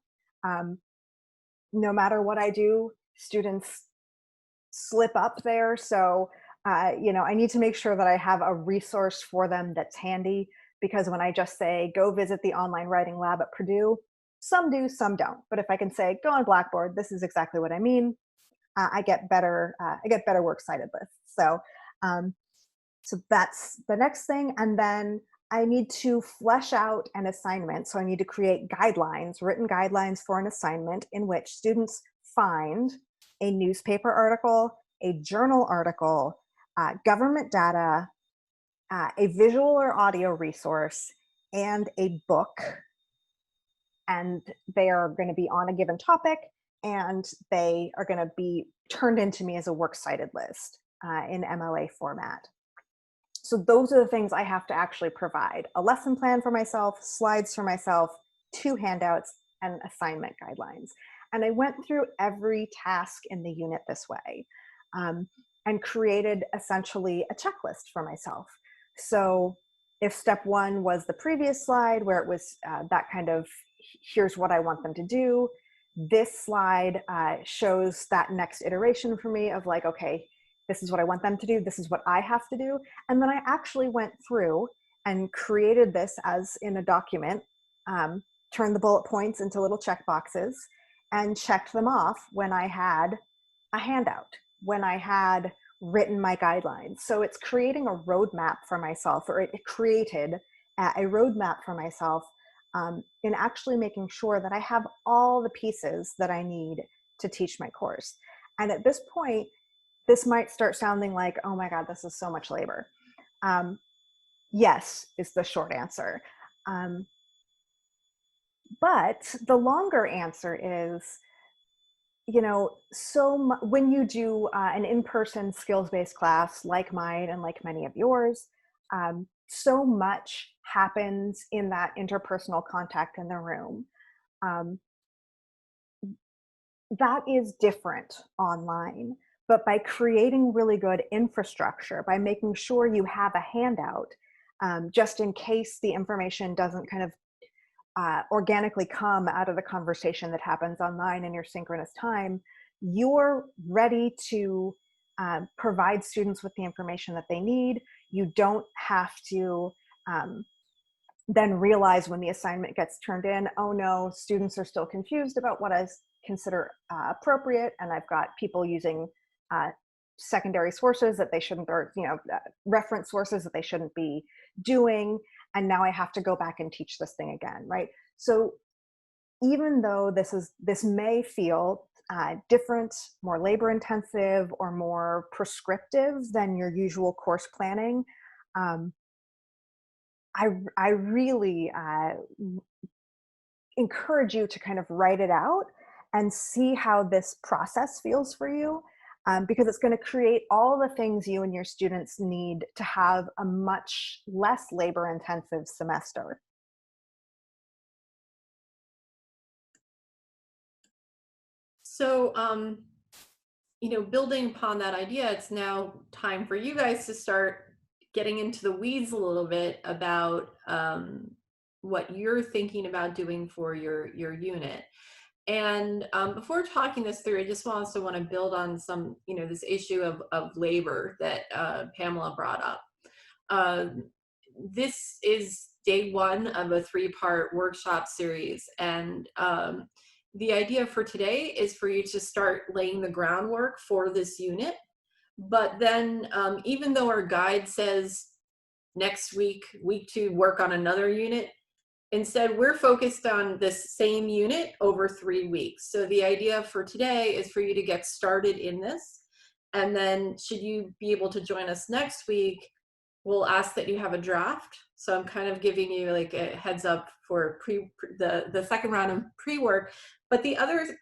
No matter what I do, students slip up there. So, I need to make sure that I have a resource for them that's handy, because when I just say, go visit the online writing lab at Purdue, some do, some don't. But if I can say, go on Blackboard, this is exactly what I mean, I get better works cited lists. So that's the next thing. And then I need to flesh out an assignment. So I need to create written guidelines for an assignment in which students find a newspaper article, a journal article, government data, a visual or audio resource, and a book. And they are going to be on a given topic, and they are going to be turned into me as a works cited list in MLA format. So those are the things I have to actually provide: a lesson plan for myself, slides for myself, 2 handouts, and assignment guidelines. And I went through every task in the unit this way, and created essentially a checklist for myself. So if step 1 was the previous slide where it was that kind of, here's what I want them to do, this slide shows that next iteration for me of like, okay, this is what I want them to do, this is what I have to do. And then I actually went through and created this as in a document, turned the bullet points into little check boxes, and checked them off when I had a handout. when I had written my guidelines. So it's creating a roadmap for myself, or it created a roadmap for myself in actually making sure that I have all the pieces that I need to teach my course. And at this point, this might start sounding like, oh my God, this is so much labor. Yes, is the short answer. But the longer answer is, when you do an in-person skills-based class like mine and like many of yours, so much happens in that interpersonal contact in the room. That is different online. But by creating really good infrastructure, by making sure you have a handout, just in case the information doesn't kind of organically come out of the conversation that happens online in your synchronous time, you're ready to provide students with the information that they need. You don't have to then realize when the assignment gets turned in, oh no, students are still confused about what I consider appropriate, and I've got people using secondary sources that they shouldn't, or reference sources that they shouldn't be doing, and now I have to go back and teach this thing again, right? So even though this may feel different, more labor intensive, or more prescriptive than your usual course planning, I really encourage you to kind of write it out and see how this process feels for you, because it's going to create all the things you and your students need to have a much less labor-intensive semester. So, building upon that idea, it's now time for you guys to start getting into the weeds a little bit about what you're thinking about doing for your unit. And before talking this through, I just also want to build on some, this issue of labor that Pamela brought up. This is day one of a 3-part workshop series. And the idea for today is for you to start laying the groundwork for this unit. But then even though our guide says next week, week 2, work on another unit, instead, we're focused on this same unit over 3 weeks. So the idea for today is for you to get started in this. And then should you be able to join us next week, we'll ask that you have a draft. So I'm kind of giving you like a heads up for the second round of pre-work. But the other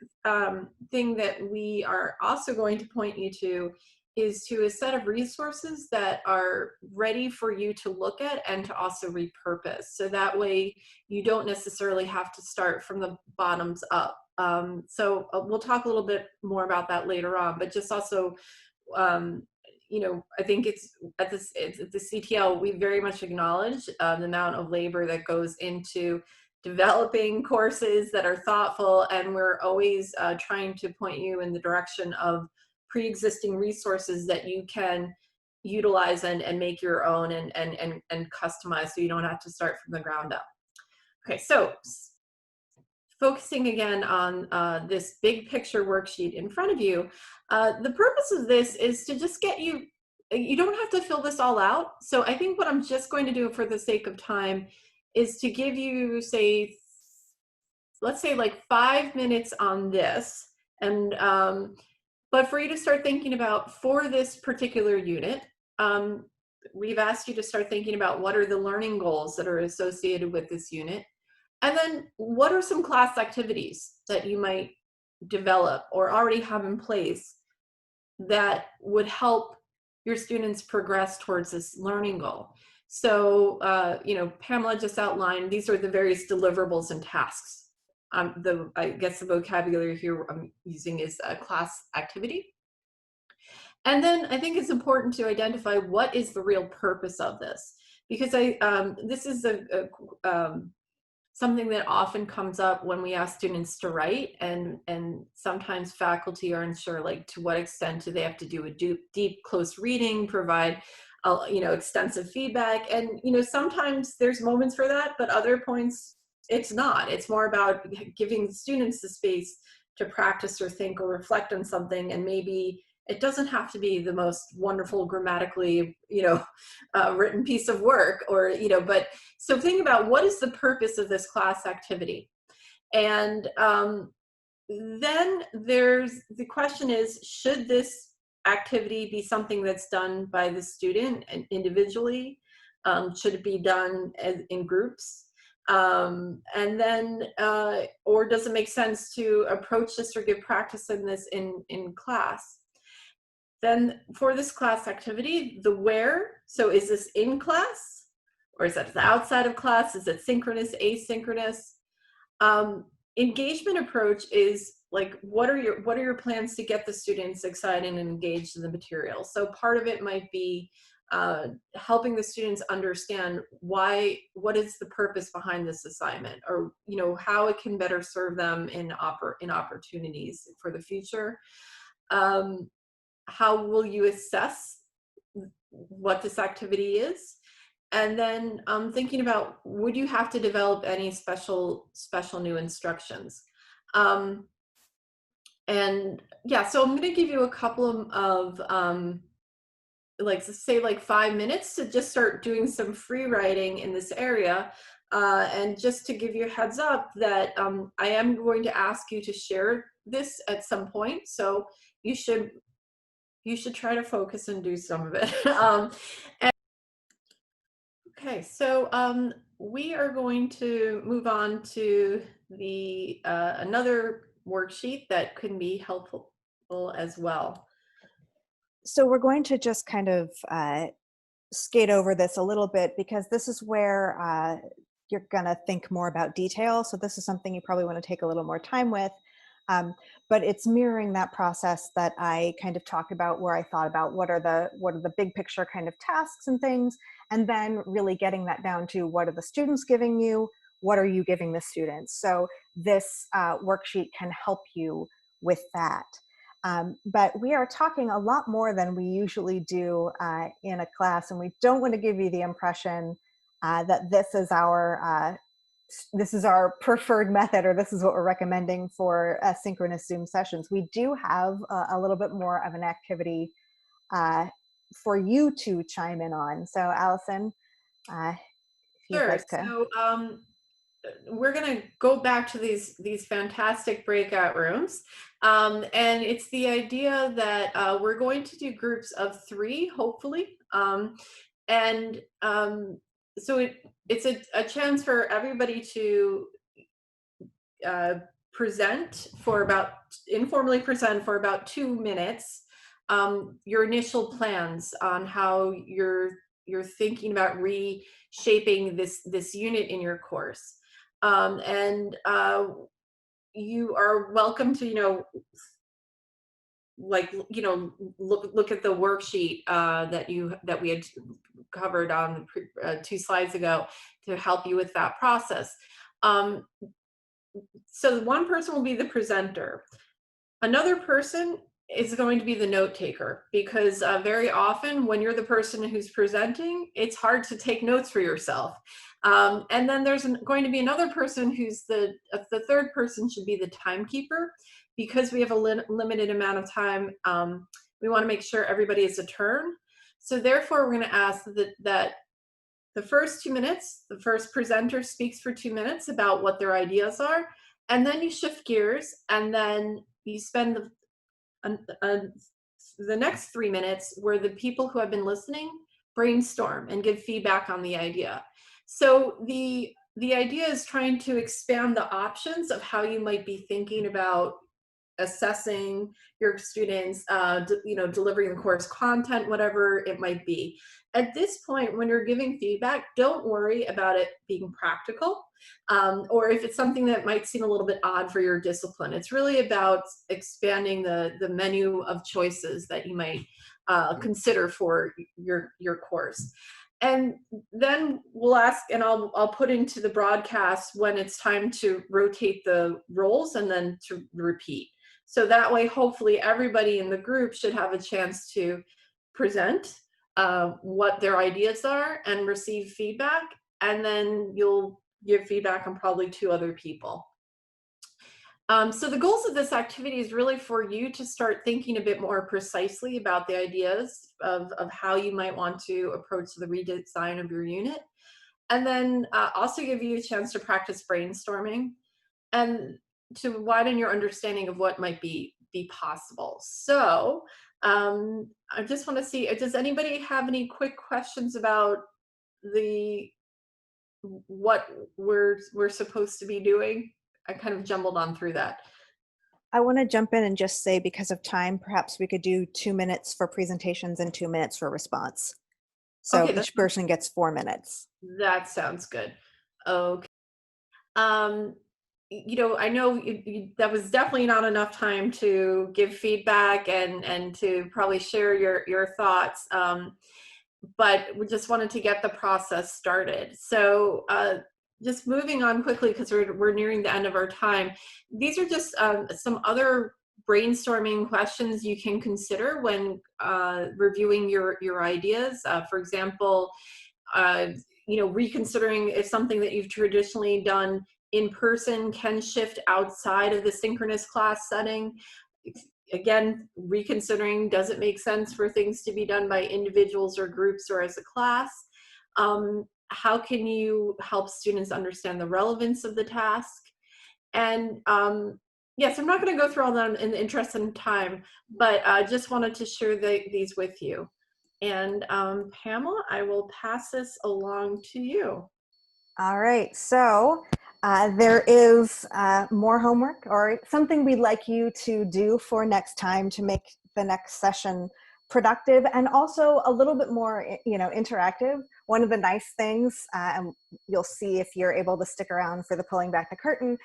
thing that we are also going to point you to is to a set of resources that are ready for you to look at and to also repurpose. So that way you don't necessarily have to start from the bottoms up. So we'll talk a little bit more about that later on, but just also, I think it's at the CTL, we very much acknowledge the amount of labor that goes into developing courses that are thoughtful, and we're always trying to point you in the direction of pre-existing resources that you can utilize and make your own and customize, so you don't have to start from the ground up. Okay, so focusing again on this big picture worksheet in front of you, the purpose of this is to just get you don't have to fill this all out. So I think what I'm just going to do for the sake of time is to give you, let's say like 5 minutes on this, and but for you to start thinking about, for this particular unit, we've asked you to start thinking about what are the learning goals that are associated with this unit. And then what are some class activities that you might develop or already have in place that would help your students progress towards this learning goal? So, Pamela just outlined, these are the various deliverables and tasks. I guess the vocabulary here I'm using is a class activity. And then I think it's important to identify what is the real purpose of this, because this is something that often comes up when we ask students to write, and sometimes faculty are unsure, like, to what extent do they have to do a deep, close reading, provide extensive feedback, and sometimes there's moments for that, but other points it's not. It's more about giving students the space to practice or think or reflect on something, and maybe It doesn't have to be the most wonderful grammatically, written piece of work, or, but so think about what is the purpose of this class activity. And then there's the question is, should this activity be something that's done by the student and individually? Should it be done in groups? And then, or does it make sense to approach this or give practice in this in class? Then for this class activity, the where, so is this in class or is that outside of class? Is it synchronous, asynchronous? Engagement approach is like, what are your plans to get the students excited and engaged in the material? So part of it might be helping the students understand what is the purpose behind this assignment, or how it can better serve them in opportunities for the future. How will you assess what this activity is? And then thinking about, would you have to develop any special new instructions? And yeah, so I'm going to give you a couple of like, say, like 5 minutes to just start doing some free writing in this area. And just to give you a heads up that I am going to ask you to share this at some point. So you should try to focus and do some of it. Okay, so we are going to move on to the another worksheet that can be helpful as well. So we're going to just kind of skate over this a little bit, because this is where you're going to think more about detail. So this is something you probably want to take a little more time with. But it's mirroring that process that I kind of talked about, where I thought about what are the big picture kind of tasks and things, and then really getting that down to what are the students giving you, what are you giving the students. So this worksheet can help you with that. But we are talking a lot more than we usually do in a class, and we don't want to give you the impression that this is our preferred method, or this is what we're recommending for synchronous Zoom sessions. We do have a little bit more of an activity for you to chime in on. So Allison, if you'd Sure. like to. So we're going to go back to these fantastic breakout rooms. And it's the idea that we're going to do groups of 3, hopefully. So it's a chance for everybody to informally present for about 2 minutes your initial plans on how you're thinking about reshaping this unit in your course. You are welcome to look at the worksheet that we had covered on 2 slides ago to help you with that process. So one person will be the presenter. Another person is going to be the note taker, because very often when you're the person who's presenting, it's hard to take notes for yourself. And then there's going to be another person who's the third person should be the timekeeper, because we have a limited amount of time. We want to make sure everybody has a turn. So therefore, we're going to ask that the first 2 minutes, the first presenter speaks for 2 minutes about what their ideas are, and then you shift gears, and then you spend the next 3 minutes where the people who have been listening brainstorm and give feedback on the idea. So the idea is trying to expand the options of how you might be thinking about assessing your students, delivering the course content, whatever it might be. At this point, when you're giving feedback, don't worry about it being practical, or if it's something that might seem a little bit odd for your discipline. It's really about expanding the menu of choices that you might consider for your course. And then we'll ask, and I'll put into the broadcast when it's time to rotate the roles and then to repeat. So that way, hopefully everybody in the group should have a chance to present what their ideas are and receive feedback. And then you'll give feedback on probably 2 other people. So the goals of this activity is really for you to start thinking a bit more precisely about the ideas of how you might want to approach the redesign of your unit. And then also give you a chance to practice brainstorming and to widen your understanding of what might be possible. So I just want to see, does anybody have any quick questions about the what we're supposed to be doing? I kind of jumbled on through that. I want to jump in and just say, because of time, perhaps we could do 2 minutes for presentations and 2 minutes for response. So Okay, each person gets 4 minutes. that sounds good. Okay. Um, I know that was definitely not enough time to give feedback and to probably share your thoughts. But we just wanted to get the process started. So just moving on quickly because we're nearing the end of our time. These are just some other brainstorming questions you can consider when reviewing your ideas. For example, uh, reconsidering if something that you've traditionally done in person can shift outside of the synchronous class setting. Again, reconsidering, does it make sense for things to be done by individuals or groups or as a class? How can you help students understand the relevance of the task? And yes, I'm not going to go through all them in the interest of time, but I just wanted to share these with you. And Pamela, I will pass this along to you. All right, so there is more homework or something we'd like you to do for next time to make the next session productive and also a little bit more, interactive. One of the nice things, and you'll see if you're able to stick around for the pulling back the curtain,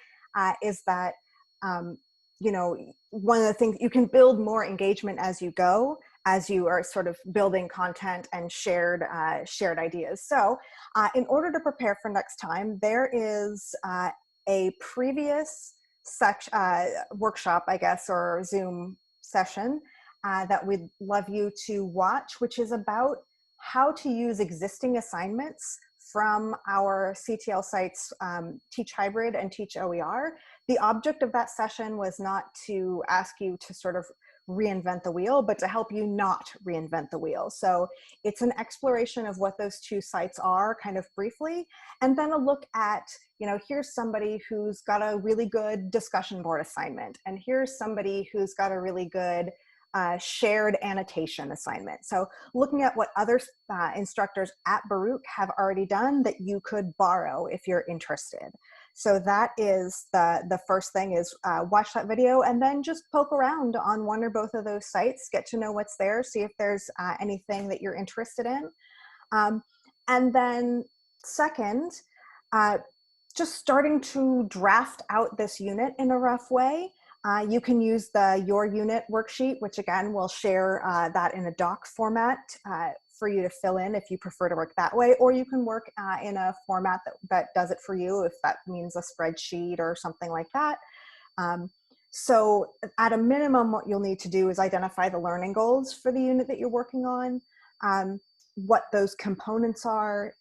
is that, one of the things, you can build more engagement as you go, as you are sort of building content and shared ideas. So in order to prepare for next time, there is a previous workshop, I guess, or Zoom session that we'd love you to watch, which is about how to use existing assignments from our CTL sites, Teach Hybrid and Teach OER. The object of that session was not to ask you to sort of reinvent the wheel, but to help you not reinvent the wheel. So it's an exploration of what those two sites are kind of briefly, and then a look at, here's somebody who's got a really good discussion board assignment, and here's somebody who's got a really good shared annotation assignment. So looking at what other instructors at Baruch have already done that you could borrow if you're interested. So that is the first thing, is watch that video and then just poke around on one or both of those sites, get to know what's there, see if there's anything that you're interested in. And then second, just starting to draft out this unit in a rough way. You can use the Your Unit worksheet, which again, we'll share that in a doc format for you to fill in if you prefer to work that way, or you can work in a format that does it for you, if that means a spreadsheet or something like that. So at a minimum, what you'll need to do is identify the learning goals for the unit that you're working on, what those components are.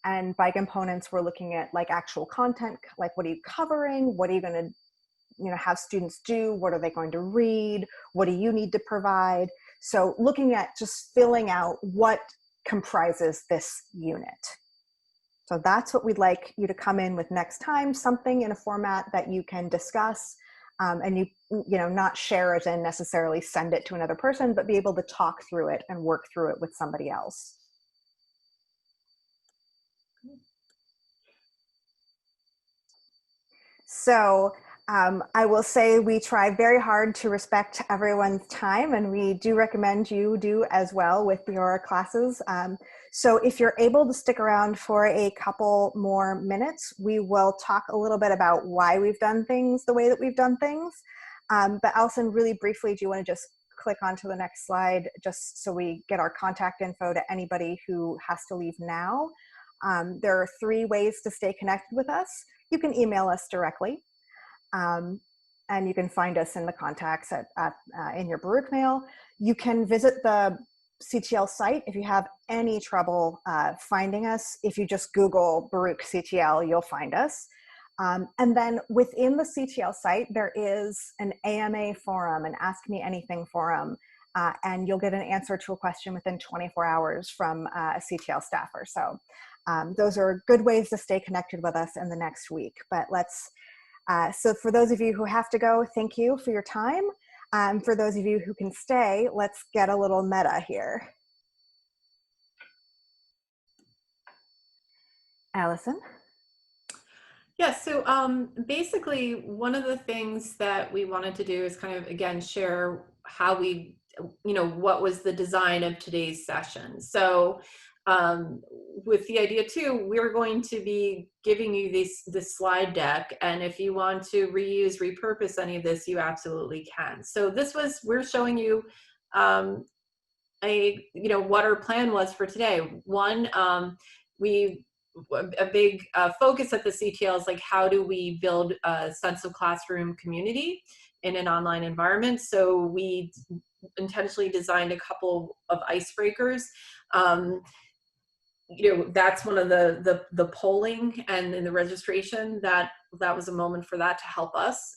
And by components, we're looking at like actual content, like what are you covering? What are you going to have students do? What are they going to read? What do you need to provide? So looking at just filling out what comprises this unit. So that's what we'd like you to come in with next time, something in a format that you can discuss and you not share it and necessarily send it to another person, but be able to talk through it and work through it with somebody else. So I will say we try very hard to respect everyone's time, and we do recommend you do as well with your classes. So if you're able to stick around for a couple more minutes, we will talk a little bit about why we've done things the way that we've done things. But Allison, really briefly, do you want to just click onto the next slide just so we get our contact info to anybody who has to leave now? There are 3 ways to stay connected with us. You can email us directly. And you can find us in the contacts in your Baruch mail. You can visit the CTL site if you have any trouble finding us. If you just Google Baruch CTL, you'll find us. And then within the CTL site, there is an AMA forum, an Ask Me Anything forum, and you'll get an answer to a question within 24 hours from a CTL staffer. So those are good ways to stay connected with us in the next week. But so for those of you who have to go, thank you for your time. For those of you who can stay, let's get a little meta here. Allison? Yeah, so basically one of the things that we wanted to do is kind of, again, share how we, what was the design of today's session. So with the idea too, we're going to be giving you this slide deck, and if you want to reuse, repurpose any of this, you absolutely can. So we're showing you what our plan was for today. One, a big focus at the CTL is like, how do we build a sense of classroom community in an online environment? So we intentionally designed a couple of icebreakers. That's one of the polling and in the registration, that was a moment for that to help us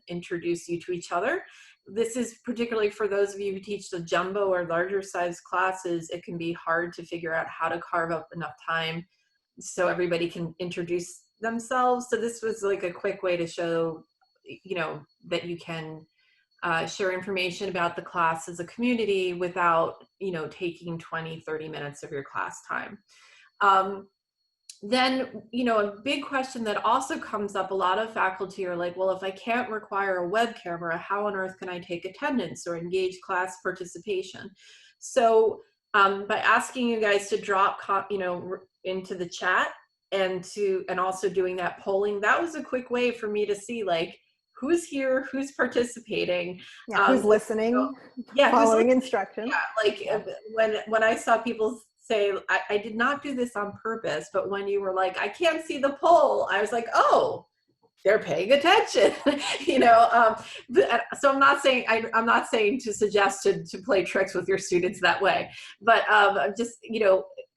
introduce you to each other. This is particularly for those of you who teach the jumbo or larger size classes. It can be hard to figure out how to carve up enough time so everybody can introduce themselves. So this was like a quick way to show, that you can share information about the class as a community without, taking 20, 30 minutes of your class time. Then, a big question that also comes up, a lot of faculty are like, well, if I can't require a web camera, how on earth can I take attendance or engage class participation? So by asking you guys to drop, into the chat and also doing that polling, that was a quick way for me to see like, who's here, who's participating, who's listening, following instructions. When I saw people say, I did not do this on purpose, but when you were like, I can't see the poll, I was like, oh, they're paying attention. So I'm not saying to suggest to play tricks with your students that way, but just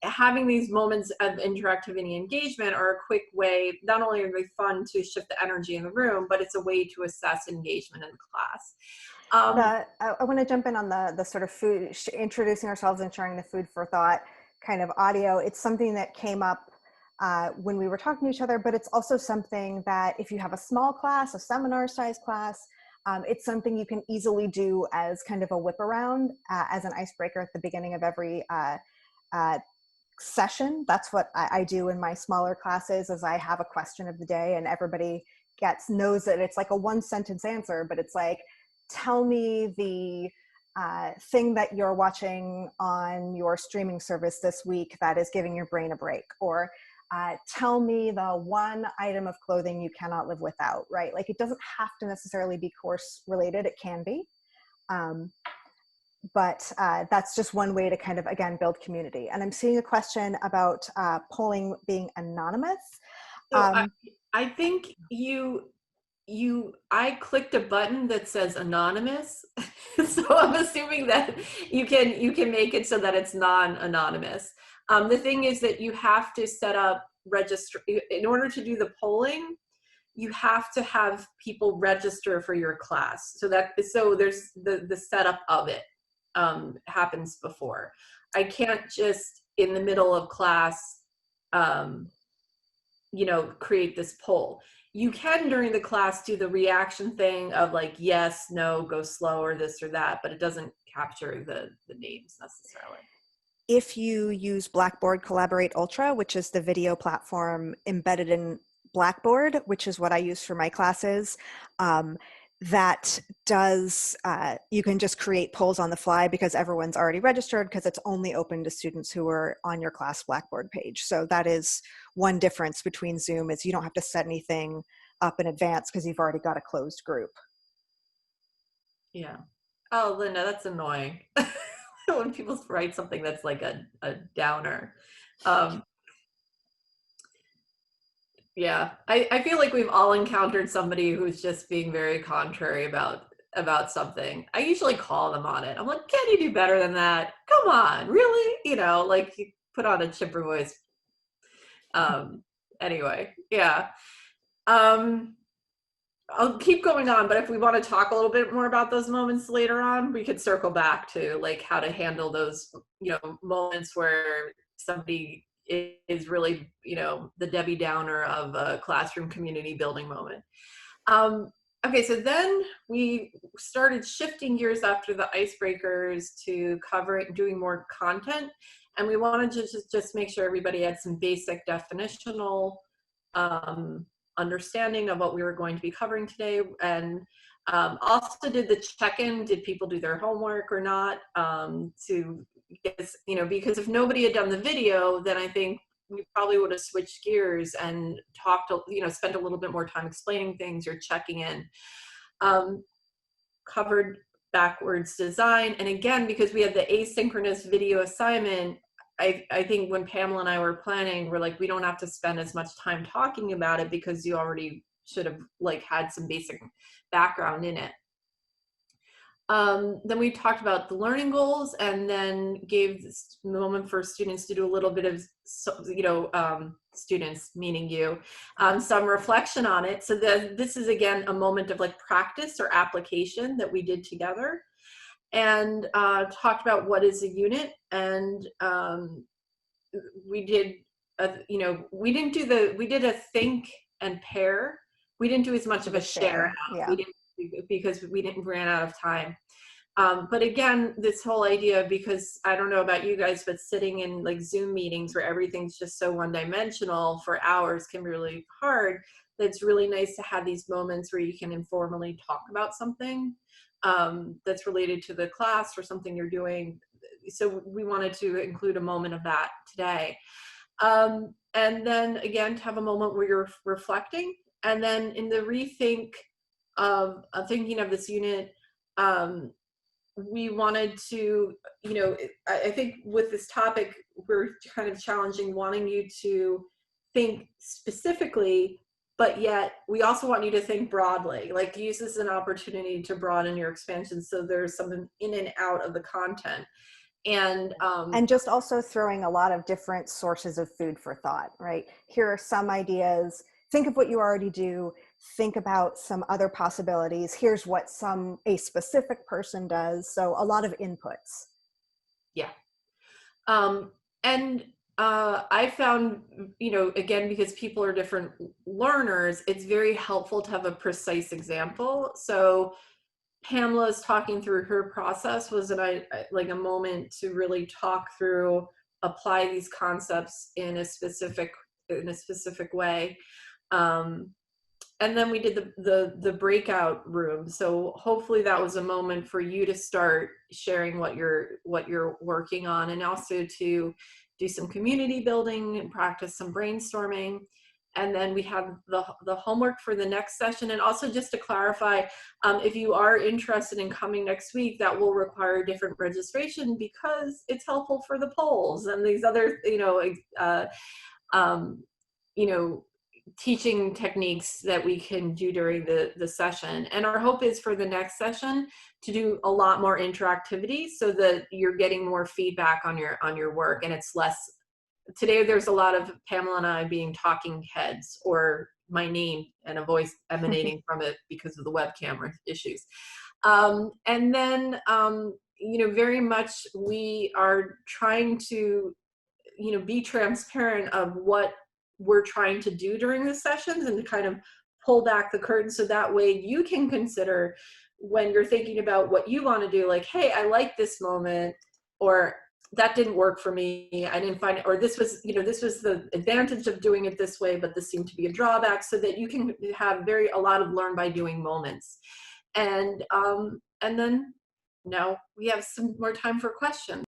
having these moments of interactivity and engagement are a quick way. Not only are they fun to shift the energy in the room, but it's a way to assess engagement in the class. I want to jump in on the sort of food, introducing ourselves and sharing the food for thought kind of audio. It's something that came up when we were talking to each other, but it's also something that if you have a small class, a seminar size class, it's something you can easily do as kind of a whip around as an icebreaker at the beginning of every session. That's what I do in my smaller classes, is I have a question of the day and everybody knows that it's like a one sentence answer, but it's like, tell me the thing that you're watching on your streaming service this week that is giving your brain a break, or tell me the one item of clothing you cannot live without, right? Like, it doesn't have to necessarily be course related, it can be. But that's just one way to kind of, again, build community. And I'm seeing a question about polling being anonymous. So I think I clicked a button that says anonymous. So I'm assuming that you can make it so that it's non-anonymous. The thing is that you have to set up register in order to do the polling. You have to have people register for your class. So there's the setup of it happens before. I can't just in the middle of class, create this poll. You can during the class do the reaction thing of like, yes, no, go slow, or this or that, but it doesn't capture the names necessarily. If you use Blackboard Collaborate Ultra, which is the video platform embedded in Blackboard, which is what I use for my classes, that does, you can just create polls on the fly because everyone's already registered, because it's only open to students who are on your class Blackboard page. So that is one difference between Zoom, is you don't have to set anything up in advance because you've already got a closed group. Yeah. Oh, Linda, that's annoying. When people write something that's like a downer. Yeah, I feel like we've all encountered somebody who's just being very contrary about something. I usually call them on it. I'm like, can you do better than that? Come on, really? Like you put on a chipper voice. Anyway, yeah. I'll keep going on, but if we want to talk a little bit more about those moments later on, we could circle back to like how to handle those, moments where somebody is really, the Debbie Downer of a classroom community building moment. Okay, so then we started shifting gears after the icebreakers to doing more content. And we wanted to just make sure everybody had some basic definitional understanding of what we were going to be covering today. And also did the check-in, did people do their homework or not? To guess, because if nobody had done the video, then I think we probably would have switched gears and spent a little bit more time explaining things or checking in. Covered backwards design. And again, because we had the asynchronous video assignment, I think when Pamela and I were planning, we're like, we don't have to spend as much time talking about it because you already should have had some basic background in it. Then we talked about the learning goals and then gave this moment for students to do a little bit of, students, meaning you, some reflection on it. So this is again, a moment of practice or application that we did together. And talked about what is a unit, and we did we did a think and pair. We didn't do as much of a share out. Yeah. Because we ran out of time. But again, this whole idea, because I don't know about you guys, but sitting in Zoom meetings where everything's just so one-dimensional for hours can be really hard. It's really nice to have these moments where you can informally talk about something that's related to the class or something you're doing. So we wanted to include a moment of that today. And then again, to have a moment where you're reflecting. And then in the rethink of thinking of this unit, we wanted to, I think with this topic, we're kind of challenging wanting you to think specifically, but yet we also want you to think broadly, use this as an opportunity to broaden your expansion. So there's something in and out of the content. And just also throwing a lot of different sources of food for thought, right? Here are some ideas. Think of what you already do. Think about some other possibilities. Here's what a specific person does. So a lot of inputs. Yeah. And I found, again, because people are different learners, it's very helpful to have a precise example. So Pamela's talking through her process was a moment to really talk through, apply these concepts in a specific way. And then we did the breakout room. So hopefully that was a moment for you to start sharing what you're working on, and also to do some community building and practice some brainstorming. And then we have the homework for the next session. And also just to clarify, if you are interested in coming next week, that will require different registration because it's helpful for the polls and these other, teaching techniques that we can do during the session. And our hope is for the next session to do a lot more interactivity so that you're getting more feedback on your work, and it's less. Today there's a lot of Pamela and I being talking heads, or my name and a voice emanating from it because of the web camera issues. And then, very much we are trying to, be transparent of what we're trying to do during the sessions and to kind of pull back the curtain so that way you can consider when you're thinking about what you want to do, hey, I like this moment, or that didn't work for me, I didn't find it, or this was the advantage of doing it this way, but this seemed to be a drawback, so that you can have a lot of learn by doing moments. And then now we have some more time for questions.